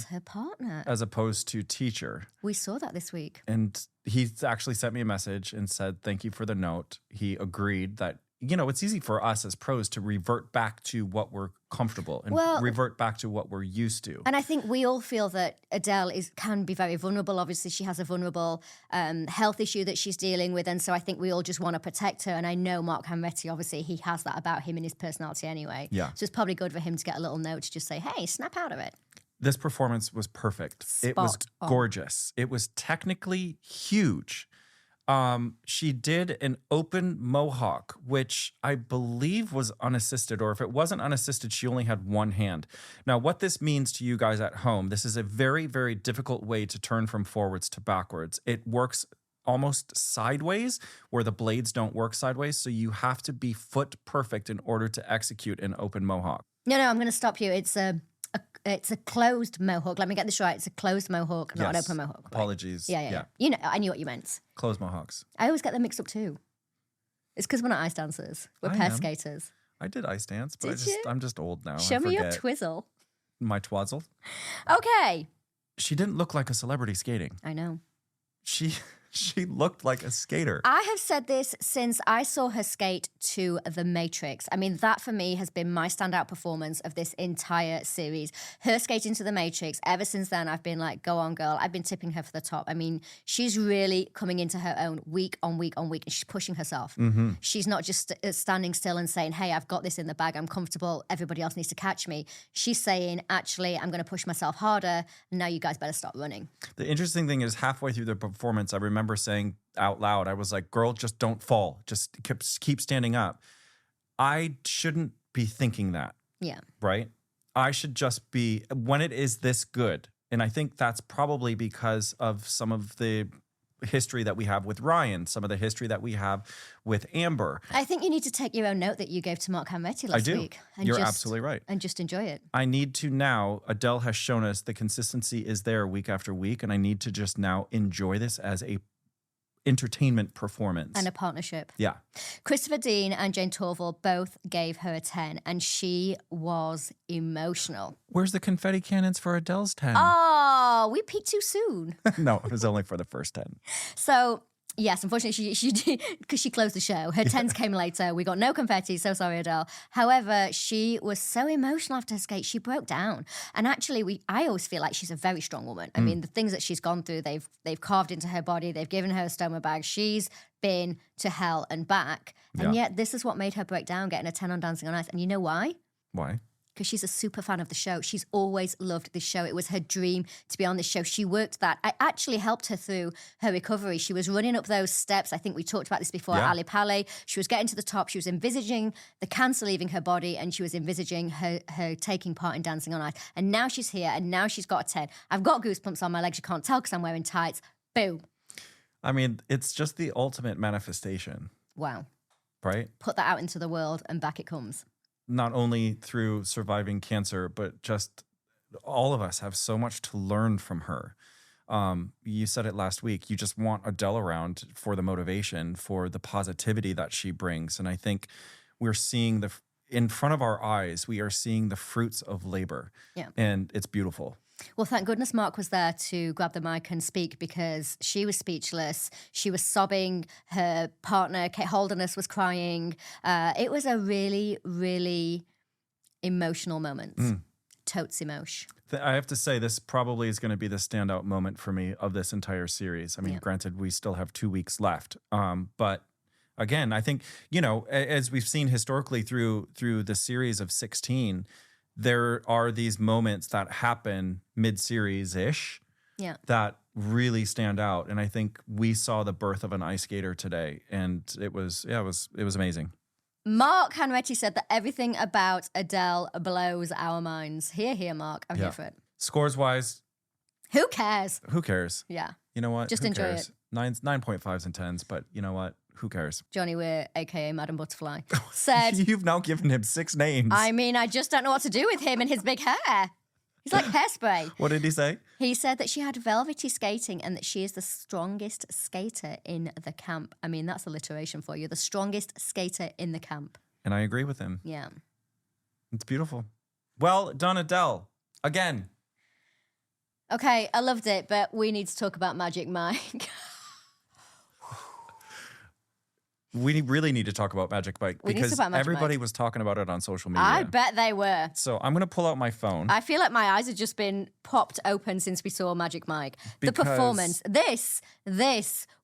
as opposed to teacher.
We saw that this week.
And he actually sent me a message and said, thank you for the note. He agreed that, you know, it's easy for us as pros to revert back to what we're comfortable and revert back to what we're used to.
And I think we all feel that Adele can be very vulnerable. Obviously, she has a vulnerable health issue that she's dealing with. And so I think we all just want to protect her. And I know Mark Hanretti, obviously, he has that about him in his personality anyway.
Yeah.
So it's probably good for him to get a little note to just say, hey, snap out of it.
This performance was perfect. It was gorgeous. It was technically huge. She did an open mohawk, which I believe was unassisted, or if it wasn't unassisted, she only had one hand. Now, what this means to you guys at home, this is a very, very difficult way to turn from forwards to backwards. It works almost sideways where the blades don't work sideways. So you have to be foot perfect in order to execute an open mohawk.
No, I'm going to stop you. It's a closed mohawk. Let me get this right. It's a closed mohawk, not an open mohawk. Right?
Apologies.
Yeah. You know, I knew what you meant.
Closed mohawks.
I always get them mixed up too. It's because we're not ice dancers. We're pair skaters.
I did ice dance, but I'm just old now.
Show me your twizzle.
My twazzle.
Okay.
She didn't look like a celebrity skating.
I know.
she looked like a skater.
I have said this since I saw her skate to The Matrix. I mean, that for me has been my standout performance of this entire series. Her skating to The Matrix, ever since then, I've been like, go on, girl. I've been tipping her for the top. I mean, she's really coming into her own week on week on week, and she's pushing herself.
Mm-hmm.
She's not just standing still and saying, hey, I've got this in the bag. I'm comfortable. Everybody else needs to catch me. She's saying, actually, I'm going to push myself harder. Now you guys better stop running.
The interesting thing is halfway through the performance, I remember saying out loud, I was like, girl, just don't fall. Just keep standing up. I shouldn't be thinking that.
Yeah.
Right? I should just be, when it is this good, and I think that's probably because of some of the history that we have with Ryan, some of the history that we have with Amber.
I think you need to take your own note that you gave to Mark Hanretti last week.
You're absolutely right.
And just enjoy it.
I need to now, Adele has shown us the consistency is there week after week, and I need to just now enjoy this as a entertainment performance.
And a partnership.
Yeah.
Christopher Dean and Jane Torval both gave her a 10, and she was emotional.
Where's the confetti cannons for Adele's 10?
Oh, we peaked too soon.
No, it was only for the first 10.
So, yes, unfortunately, she did, because she closed the show. Her 10s came later. We got no confetti. So sorry, Adele. However, she was so emotional after her skate. She broke down. And actually, I always feel like she's a very strong woman. I mean, the things that she's gone through, they've carved into her body. They've given her a stoma bag. She's been to hell and back. And yet, this is what made her break down, getting a 10 on Dancing on Ice. And you know why?
Why?
Because she's a super fan of the show. She's always loved this show. It was her dream to be on this show. She worked that. I actually helped her through her recovery. She was running up those steps. I think we talked about this before, Ali Palais. She was getting to the top. She was envisaging the cancer leaving her body, and she was envisaging her taking part in Dancing on Ice. And now she's here, and now she's got a 10. I've got goosebumps on my legs. You can't tell because I'm wearing tights. Boom.
I mean, it's just the ultimate manifestation.
Wow.
Right?
Put that out into the world, and back it comes.
Not only through surviving cancer, but just all of us have so much to learn from her. You said it last week. You just want Adele around for the motivation, for the positivity that she brings. And I think we're seeing in front of our eyes, we are seeing the fruits of labor. Yeah. And it's beautiful.
Well, thank goodness Mark was there to grab the mic and speak, because she was speechless. She was sobbing. Her partner, Kate Holderness, was crying. It was a really, really emotional moment. Totes emotion.
I have to say, this probably is going to be the standout moment for me of this entire series. I mean, granted, we still have 2 weeks left. But again, I think, as we've seen historically through the series of 16, there are these moments that happen mid-series-ish that really stand out. And I think we saw the birth of an ice skater today. And it was amazing.
Mark Hanretti said that everything about Adele blows our minds. Here, Mark. I'm here for it.
Scores-wise.
Who cares?
Who cares?
Yeah.
You know what?
Just
Who
enjoy
cares?
it.
9.5s and 10s, but you know what? Who cares?
Johnny Weir, a.k.a. Madam Butterfly, said...
You've now given him 6 names.
I mean, I just don't know what to do with him and his big hair. He's like hairspray.
What did he say?
He said that she had velvety skating and that she is the strongest skater in the camp. I mean, that's alliteration for you. The strongest skater in the camp.
And I agree with him.
Yeah.
It's beautiful. Well done, Adele. Again.
Okay, I loved it, but we need to talk about Magic Mike.
We really need to talk about Magic Mike because everybody was talking about it on social media.
I bet they were.
So I'm going to pull out my phone.
I feel like my eyes have just been popped open since we saw Magic Mike. The performance. This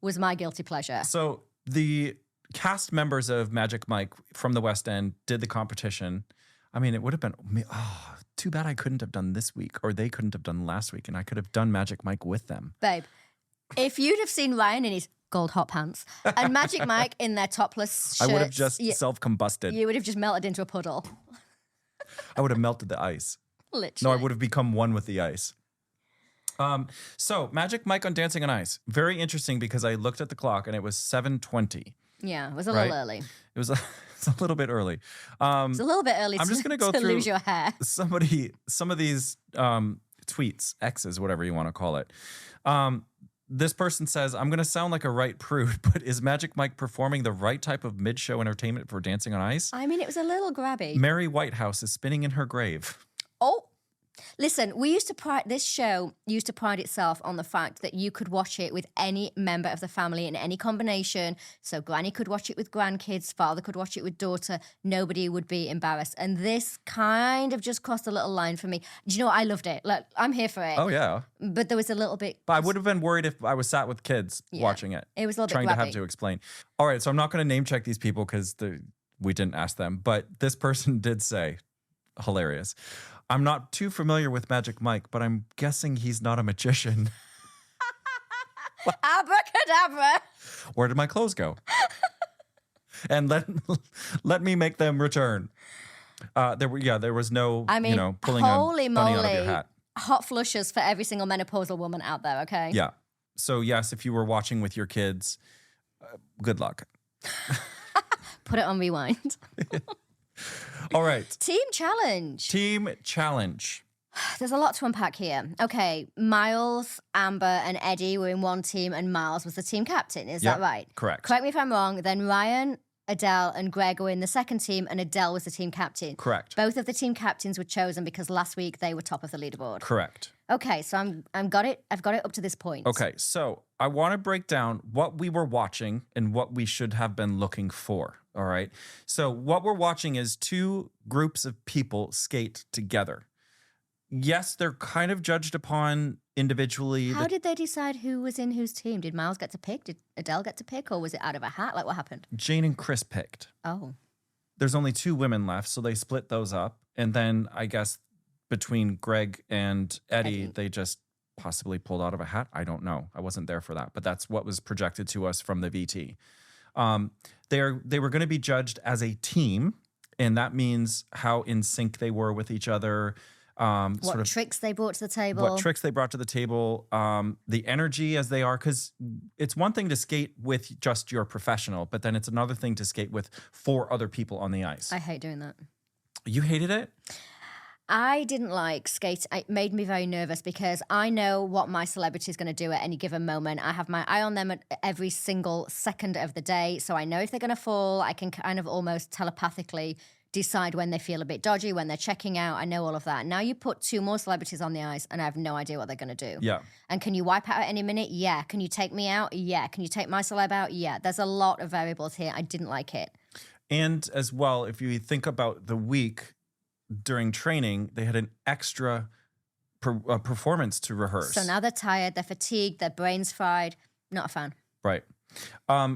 was my guilty pleasure.
So the cast members of Magic Mike from the West End did the competition. I mean, it would have been, too bad I couldn't have done this week, or they couldn't have done last week, and I could have done Magic Mike with them.
Babe, if you'd have seen Ryan in his gold hot pants and Magic Mike in their topless shirts,
I would have just self-combusted.
You would have just melted into a puddle.
I would have melted the ice.
Literally.
No, I would have become one with the ice. So Magic Mike on Dancing on Ice. Very interesting because I looked at the clock and it was 7:20.
Yeah, it was a little early.
It was a little bit early.
It's a little bit early
I'm just going to go through
lose your hair.
some of these tweets, X's, whatever you want to call it. This person says, I'm going to sound like a right prude, but is Magic Mike performing the right type of mid-show entertainment for Dancing on Ice?
I mean, it was a little grabby.
Mary Whitehouse is spinning in her grave.
Oh, Listen, this show used to pride itself on the fact that you could watch it with any member of the family in any combination. So granny could watch it with grandkids, father could watch it with daughter. Nobody would be embarrassed. And this kind of just crossed a little line for me. Do you know what? I loved it. Like, I'm here for it.
Oh, yeah.
But there was a little bit...
But I would have been worried if I was sat with kids watching it.
It was a little bit
trying to have
grabby.
to explain. All right, so I'm not going to name check these people because we didn't ask them. But this person did say, hilarious, I'm not too familiar with Magic Mike, but I'm guessing he's not a magician.
Abracadabra.
Where did my clothes go? And let me make them return. There was no, pulling
holy
a bunny out of your
moly.
hat.
Hot flushes for every single menopausal woman out there, okay?
Yeah. So yes, if you were watching with your kids, good luck.
Put it on rewind.
All right.
Team challenge.
Team challenge.
There's a lot to unpack here. Okay, Miles, Amber, and Eddie were in one team, and Miles was the team captain. Is that right?
Correct.
Correct me if I'm wrong. Then Ryan, Adele, and Greg were in the second team, and Adele was the team captain.
Correct.
Both of the team captains were chosen because last week they were top of the leaderboard.
Correct.
Okay, so I've got it up to this point.
Okay, so I want to break down what we were watching and what we should have been looking for. All right. So what we're watching is two groups of people skate together. Yes, they're kind of judged upon individually.
How did they decide who was in whose team? Did Miles get to pick? Did Adele get to pick? Or was it out of a hat? Like, what happened?
Jane and Chris picked.
Oh.
There's only 2 women left, so they split those up. And then I guess between Greg and Eddie, they just possibly pulled out of a hat. I don't know. I wasn't there for that. But that's what was projected to us from the VT. They were going to be judged as a team, and that means how in sync they were with each other.
What tricks they brought to the table.
What tricks they brought to the table. The energy as they are, because it's one thing to skate with just your professional, but then it's another thing to skate with 4 other people on the ice.
I hate doing that.
You hated it?
I didn't like skate. It made me very nervous because I know what my celebrity is going to do at any given moment. I have my eye on them at every single second of the day. So I know if they're going to fall. I can kind of almost telepathically decide when they feel a bit dodgy, when they're checking out. I know all of that. Now you put 2 more celebrities on the ice and I have no idea what they're going to do.
Yeah.
And can you wipe out at any minute? Yeah. Can you take me out? Yeah. Can you take my celeb out? Yeah. There's a lot of variables here. I didn't like it.
And as well, if you think about the week during training, they had an extra performance to rehearse.
So now they're tired, they're fatigued, their brain's fried. Not a fan.
Right.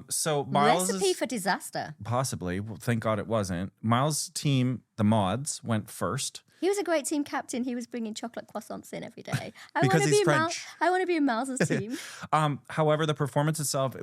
So Miles
Recipe for disaster.
Possibly. Well, thank God it wasn't. Miles' team, the Mods, went first.
He was a great team captain. He was bringing chocolate croissants in every day.
Because he's French.
I want to be in Miles' team.
However, the performance itself, it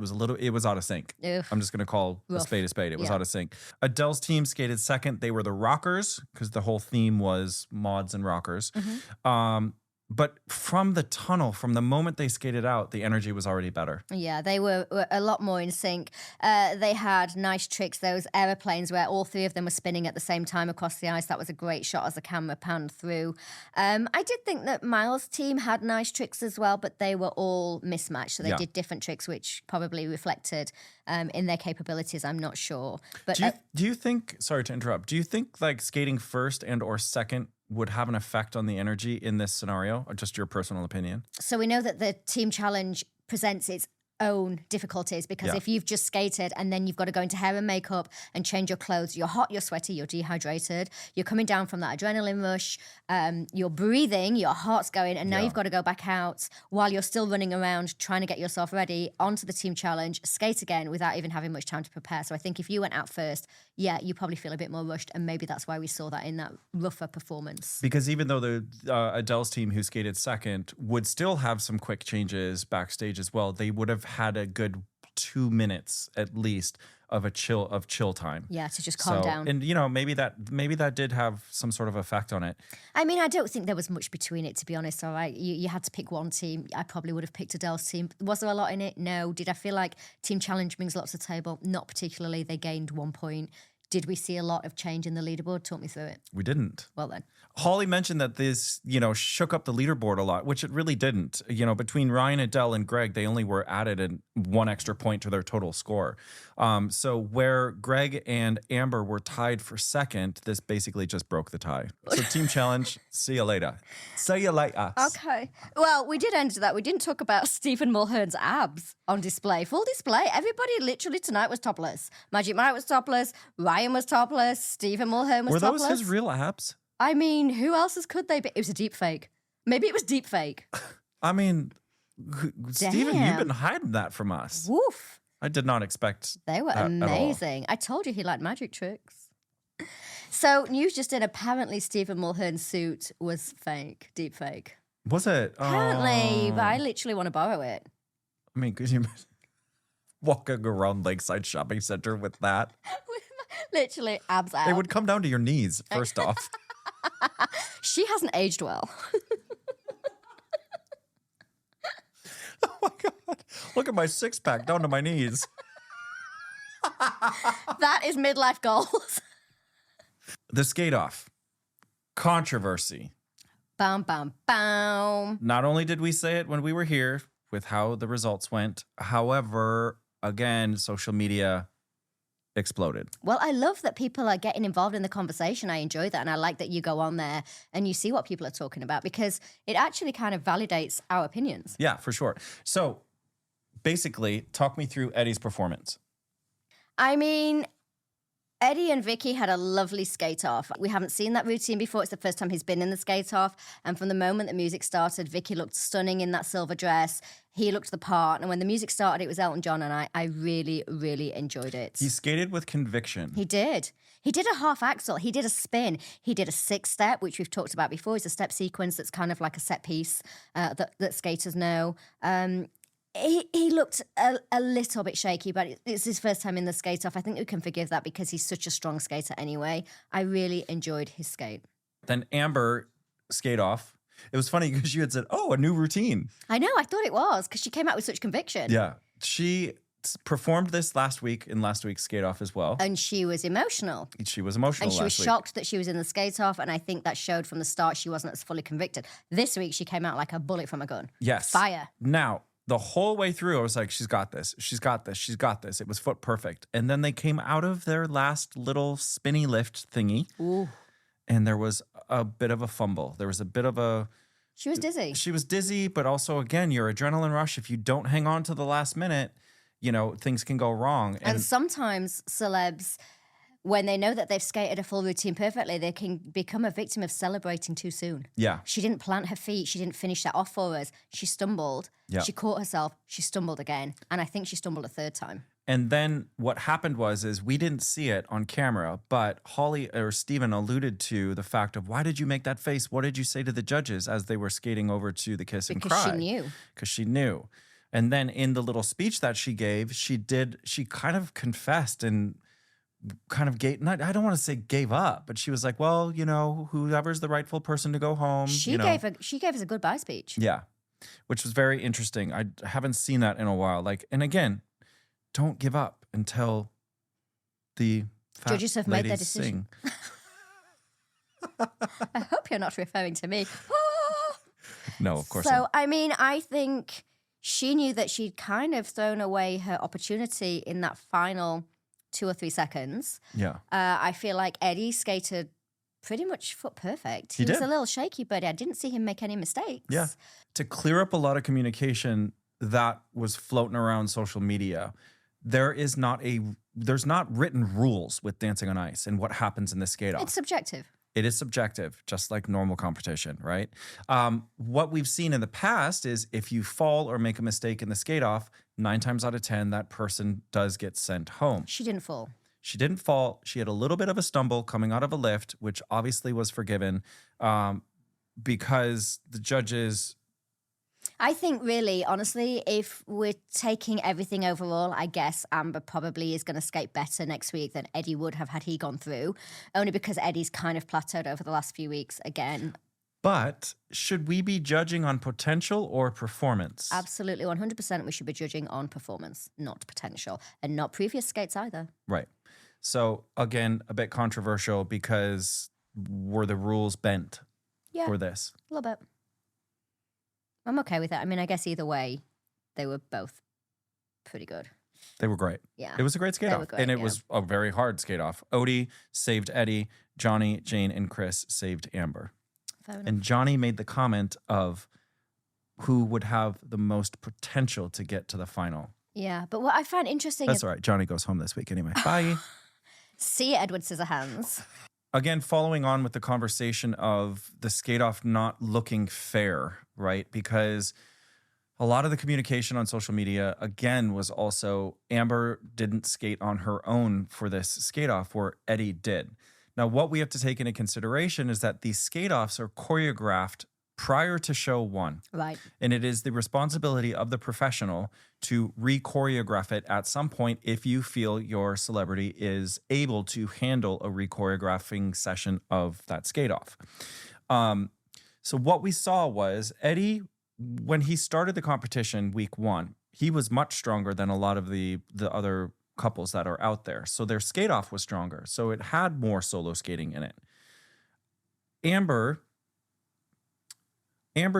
was out of sync.
Oof.
I'm just going to call a spade a spade. It was out of sync. Adele's team skated second. They were the Rockers because the whole theme was Mods and Rockers. Mm-hmm. But from the tunnel, from the moment they skated out, the energy was already better.
Yeah, they were a lot more in sync. They had nice tricks, those aeroplanes where all 3 of them were spinning at the same time across the ice. That was a great shot as the camera panned through. I did think that Miles' team had nice tricks as well, but they were all mismatched. So they did different tricks, which probably reflected in their capabilities. I'm not sure. But
do you think, sorry to interrupt, do you think like skating first and or second would have an effect on the energy in this scenario, or just your personal opinion?
So we know that the team challenge presents its own difficulties because if you've just skated and then you've got to go into hair and makeup and change your clothes, you're hot, you're sweaty, you're dehydrated, you're coming down from that adrenaline rush, you're breathing, your heart's going, and now you've got to go back out while you're still running around trying to get yourself ready onto the team challenge, skate again without even having much time to prepare. So I think if you went out first, you probably feel a bit more rushed, and maybe that's why we saw that in that rougher performance.
Because even though the Adele's team, who skated second, would still have some quick changes backstage as well, they would have had a good 2 minutes at least of chill time.
Yeah, to just calm down.
And maybe that did have some sort of effect on it.
I mean, I don't think there was much between it, to be honest. All right, you had to pick one team. I probably would have picked Adele's team. Was there a lot in it? No. Did I feel like Team Challenge brings lots to the table? Not particularly. They gained 1 point. Did we see a lot of change in the leaderboard? Talk me through it.
We didn't.
Well then.
Holly mentioned that this, shook up the leaderboard a lot, which it really didn't. Between Ryan, Adele, and Greg, they only were added one extra point to their total score. So where Greg and Amber were tied for second, this basically just broke the tie. So team challenge, see you later. See you later.
Okay. Well, we did enter that. We didn't talk about Stephen Mulhern's abs on display. Full display. Everybody literally tonight was topless. Magic Mike was topless. Ryan was topless. Stephen Mulhern was topless.
Were those his real abs?
I mean, who else's could they be? It was a deep fake. Maybe it was deep fake.
I mean, Stephen, you've been hiding that from us.
Woof.
I did not expect
They were
that
amazing. I told you he liked magic tricks. So news just in, apparently Stephen Mulhern's suit was fake, deep fake.
Was it?
Apparently, but I literally want to borrow it.
I mean, could you imagine walking around Lakeside Shopping Center with that?
Literally abs out.
It would come down to your knees, first off.
She hasn't aged well.
Oh my God. Look at my six pack down to my knees.
That is midlife goals.
The skate off. Controversy.
Bam, bam, bam.
Not only did we say it when we were here with how the results went, however, again, social media exploded.
Well, I love that people are getting involved in the conversation. I enjoy that. And I like that you go on there and you see what people are talking about because it actually kind of validates our opinions.
Yeah, for sure. So basically, talk me through Eddie's performance.
I mean, Eddie and Vicky had a lovely skate off. We haven't seen that routine before. It's the first time he's been in the skate off. And from the moment the music started, Vicky looked stunning in that silver dress. He looked the part. And when the music started, it was Elton John. And I really, really enjoyed it.
He skated with conviction.
He did. He did a half axel. He did a spin. He did a six step, which we've talked about before. It's a step sequence that's kind of like a set piece that skaters know. He looked a little bit shaky, but it's his first time in the skate off. I think we can forgive that because he's such a strong skater anyway. I really enjoyed his skate.
Then Amber skate off. It was funny because you had said, a new routine.
I know, I thought it was because she came out with such conviction.
Yeah. She performed this last week in last week's skate off as well.
And she was emotional.
She was emotional
and she was
last week.
shocked that she was in the skate off. And I think that showed from the start she wasn't as fully convicted. This week, she came out like a bullet from a gun.
Yes.
Fire.
Now, the whole way through, I was like, she's got this. She's got this. She's got this. It was foot perfect. And then they came out of their last little spinny lift thingy.
Ooh.
And there was a bit of a fumble. There was a bit of a...
She was dizzy.
She was dizzy, but also, again, your adrenaline rush. If you don't hang on to the last minute, things can go wrong.
And sometimes celebs, when they know that they've skated a full routine perfectly, they can become a victim of celebrating too soon.
Yeah.
She didn't plant her feet. She didn't finish that off for us. She stumbled.
Yeah.
She caught herself. She stumbled again. And I think she stumbled a third time.
And then what happened is we didn't see it on camera, but Holly or Steven alluded to the fact of, why did you make that face? What did you say to the judges as they were skating over to the kiss and cry?
Because she knew.
Because she knew. And then in the little speech that she gave, she kind of confessed and kind of I don't want to say gave up, but she was like, well, whoever's the rightful person to go home.
She gave us a goodbye speech.
Yeah, which was very interesting. I haven't seen that in a while. And again, don't give up until the
judges have made their
ladies
decision.
sing.
I hope you're not referring to me.
No, of course
So,
not.
I mean, I think she knew that she'd kind of thrown away her opportunity in that final 2 or 3 seconds.
Yeah.
I feel like Eddie skated pretty much foot perfect.
He
was
did.
a little shaky, but I didn't see him make any mistakes.
Yeah. To clear up a lot of communication that was floating around social media, there's not written rules with dancing on ice and what happens in the skate off.
It's subjective.
It is subjective, just like normal competition, right? What we've seen in the past is if you fall or make a mistake in the skate off, 9 times out of 10, that person does get sent home.
She didn't fall.
She didn't fall. She had a little bit of a stumble coming out of a lift, which obviously was forgiven because the judges...
I think really, honestly, if we're taking everything overall, I guess Amber probably is going to skate better next week than Eddie would have had he gone through, only because Eddie's kind of plateaued over the last few weeks again.
But should we be judging on potential or performance?
Absolutely, 100% we should be judging on performance, not potential, and not previous skates either.
Right. So again, a bit controversial because were the rules bent
Yeah,
for this?
a little bit. I'm okay with that. I mean, I guess either way, they were both pretty good.
They were great.
Yeah.
It was a great skate
They
off.
were great,
And it
yeah.
was a very hard skate off. Odie saved Eddie. Johnny, Jane, and Chris saved Amber.
Fair enough.
And Johnny made the comment of who would have the most potential to get to the final.
Yeah, but what I find interesting
That's
is
all right. Johnny goes home this week anyway. Bye.
see you, Edward Scissorhands.
Again, following on with the conversation of the skate off not looking fair, right? Because a lot of the communication on social media, again, was also Amber didn't skate on her own for this skate off where Eddie did. Now, what we have to take into consideration is that these skate offs are choreographed prior to show one.
Right.
And it is the responsibility of the professional to re-choreograph it at some point if you feel your celebrity is able to handle a re-choreographing session of that skate off. So what we saw was Eddie, when he started the competition week one, he was much stronger than a lot of the other couples that are out there. So their skate off was stronger. So it had more solo skating in it. Amber's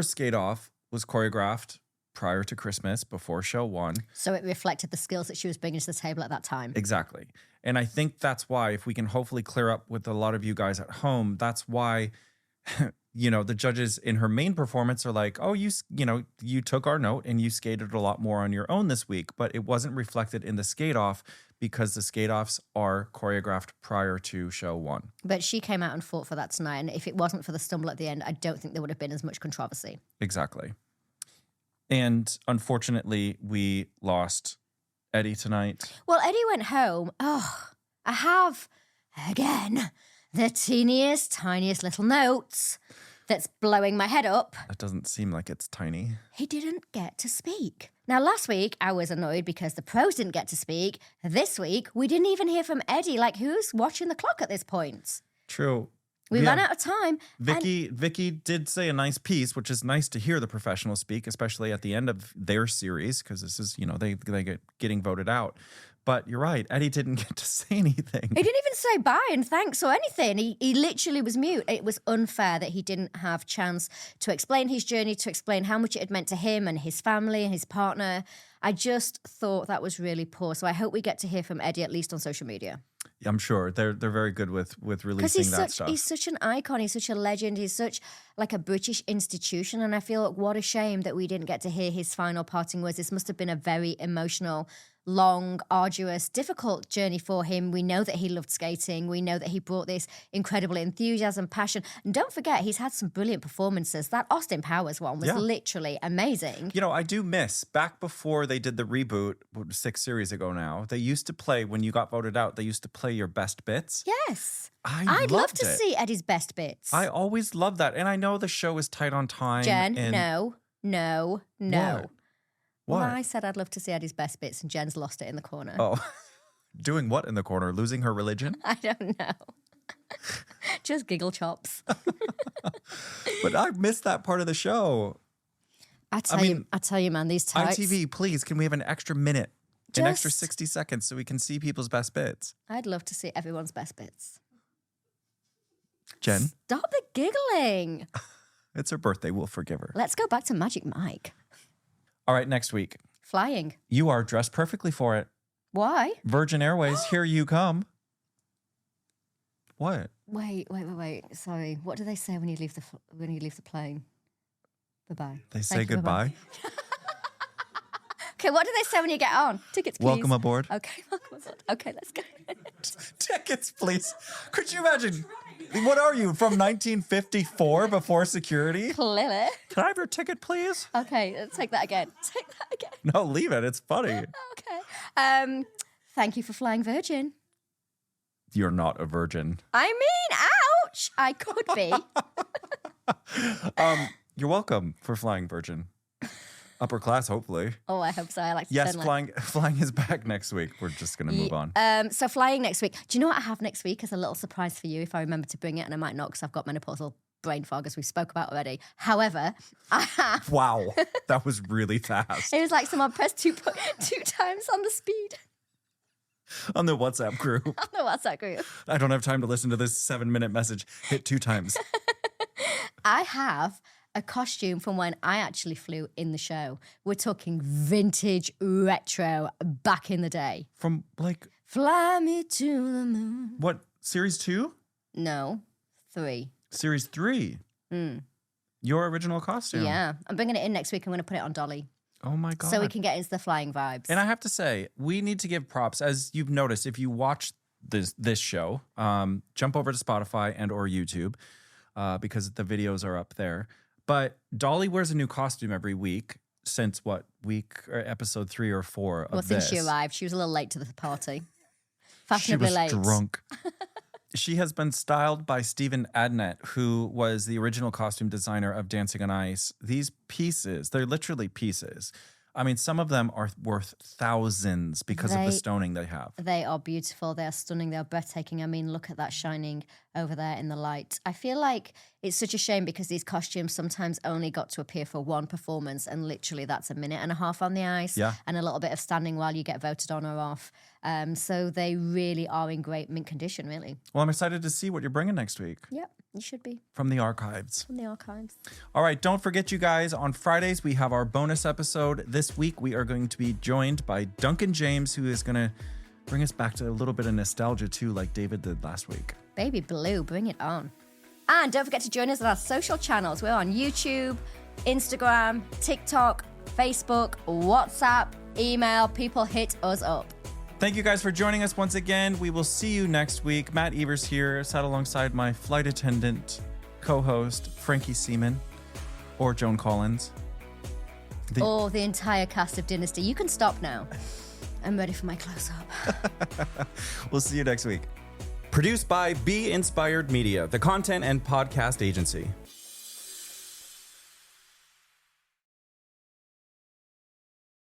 skate off was choreographed prior to Christmas, before show one.
So it reflected the skills that she was bringing to the table at that time.
Exactly. And I think that's why, if we can hopefully clear up with a lot of you guys at home, that's why, the judges in her main performance are like, oh, you took our note and you skated a lot more on your own this week, but it wasn't reflected in the skate off because the skate offs are choreographed prior to show one.
But she came out and fought for that tonight. And if it wasn't for the stumble at the end, I don't think there would have been as much controversy.
Exactly. And unfortunately, we lost Eddie tonight.
Well, Eddie went home. Oh, I have, again, the teeniest, tiniest little notes that's blowing my head up.
That doesn't seem like it's tiny.
He didn't get to speak. Now, last week, I was annoyed because the pros didn't get to speak. This week, we didn't even hear from Eddie. Like, who's watching the clock at this point?
True.
We ran out of time.
Vicky did say a nice piece, which is nice to hear the professionals speak, especially at the end of their series, because this is, they get getting voted out. But you're right, Eddie didn't get to say anything.
He didn't even say bye and thanks or anything. He literally was mute. It was unfair that he didn't have chance to explain his journey, to explain how much it had meant to him and his family and his partner. I just thought that was really poor. So I hope we get to hear from Eddie, at least on social media.
I'm sure they're very good with releasing that stuff.
He's such an icon. He's such a legend. He's such like a British institution. And I feel like what a shame that we didn't get to hear his final parting words. This must have been a very emotional, long, arduous, difficult journey for him. We know that he loved skating. We know that he brought this incredible enthusiasm, passion. And don't forget, he's had some brilliant performances. That Austin Powers one was literally amazing.
I do miss, back before they did the reboot 6 series ago now, they used to play, when you got voted out, they used to play your best bits.
Yes.
I'd
love to see Eddie's best bits.
I always loved that. And I know the show is tight on time.
Jen,
and
no.
What?
Well, I said I'd love to see Eddie's best bits, and Jen's lost it in the corner.
Oh, doing what in the corner? Losing her religion?
I don't know. Just giggle chops.
But I missed that part of the show.
I tell you, man, these tights.
ITV, please, can we have an extra minute, an extra 60 seconds so we can see people's best bits?
I'd love to see everyone's best bits.
Jen?
Stop the giggling.
It's her birthday. We'll forgive her.
Let's go back to Magic Mike.
All right, next week.
Flying.
You are dressed perfectly for it.
Why?
Virgin Airways, here you come. What?
Wait. Sorry. What do they say when you leave the plane? Bye-bye.
They say goodbye.
Okay, what do they say when you get on? Tickets, please.
Welcome aboard.
Okay, welcome aboard. Okay, let's go.
Tickets, please. Could you imagine? What are you, from 1954 before security?
Clearly.
Can I have your ticket, please?
Okay, let's take that again.
No, leave it. It's funny.
Okay. Thank you for flying Virgin.
You're not a virgin.
I mean, ouch! I could be.
You're welcome for flying Virgin. Upper class, hopefully.
Oh, I hope so. I like to
Yes, flying is back next week. We're just going to move on.
So flying next week. Do you know what I have next week as a little surprise for you if I remember to bring it? And I might not because I've got menopausal brain fog, as we spoke about already. However, I have...
Wow, that was really fast.
It was like someone pressed two times on the speed.
On the WhatsApp group.
On the WhatsApp group.
I don't have time to listen to this 7-minute message. Hit 2 times.
I have a costume from when I actually flew in the show. We're talking vintage retro back in the day.
From like...
Fly me to the moon.
What? Series 2?
No, 3.
Series 3? Your original costume?
Yeah. I'm bringing it in next week. I'm going to put it on Dolly.
Oh my God.
So we can get into the flying vibes.
And I have to say, we need to give props. As you've noticed, if you watch this show, jump over to Spotify and or YouTube because the videos are up there. But Dolly wears a new costume every week since episode 3 or 4 of
well,
this.
since she arrived. She was a little late to the party.
She
Fashionably
was
late.
drunk. She has been styled by Stephen Adnet, who was the original costume designer of Dancing on Ice. These pieces, they're literally pieces. I mean, some of them are worth thousands because of the stoning they have.
They are beautiful. They are stunning. They are breathtaking. I mean, look at that shining over there in the light. I feel like it's such a shame because these costumes sometimes only got to appear for one performance, and literally that's a minute and a half on the ice and a little bit of standing while you get voted on or off. So they really are in great mint condition, really.
Well, I'm excited to see what you're bringing next week.
Yep, you should be.
From the archives.
From the archives.
All right, don't forget, you guys, on Fridays, we have our bonus episode. This week, we are going to be joined by Duncan James, who is going to bring us back to a little bit of nostalgia, too, like David did last week.
Baby Blue, bring it on. And don't forget to join us on our social channels. We're on YouTube, Instagram, TikTok, Facebook, WhatsApp, email. People hit us up.
Thank you guys for joining us once again. We will see you next week. Matt Evers here, sat alongside my flight attendant, co-host, Frankie Seaman, or Joan Collins.
The entire cast of Dynasty. You can stop now. I'm ready for my close-up.
We'll see you next week. Produced by Be Inspired Media, the content and podcast agency.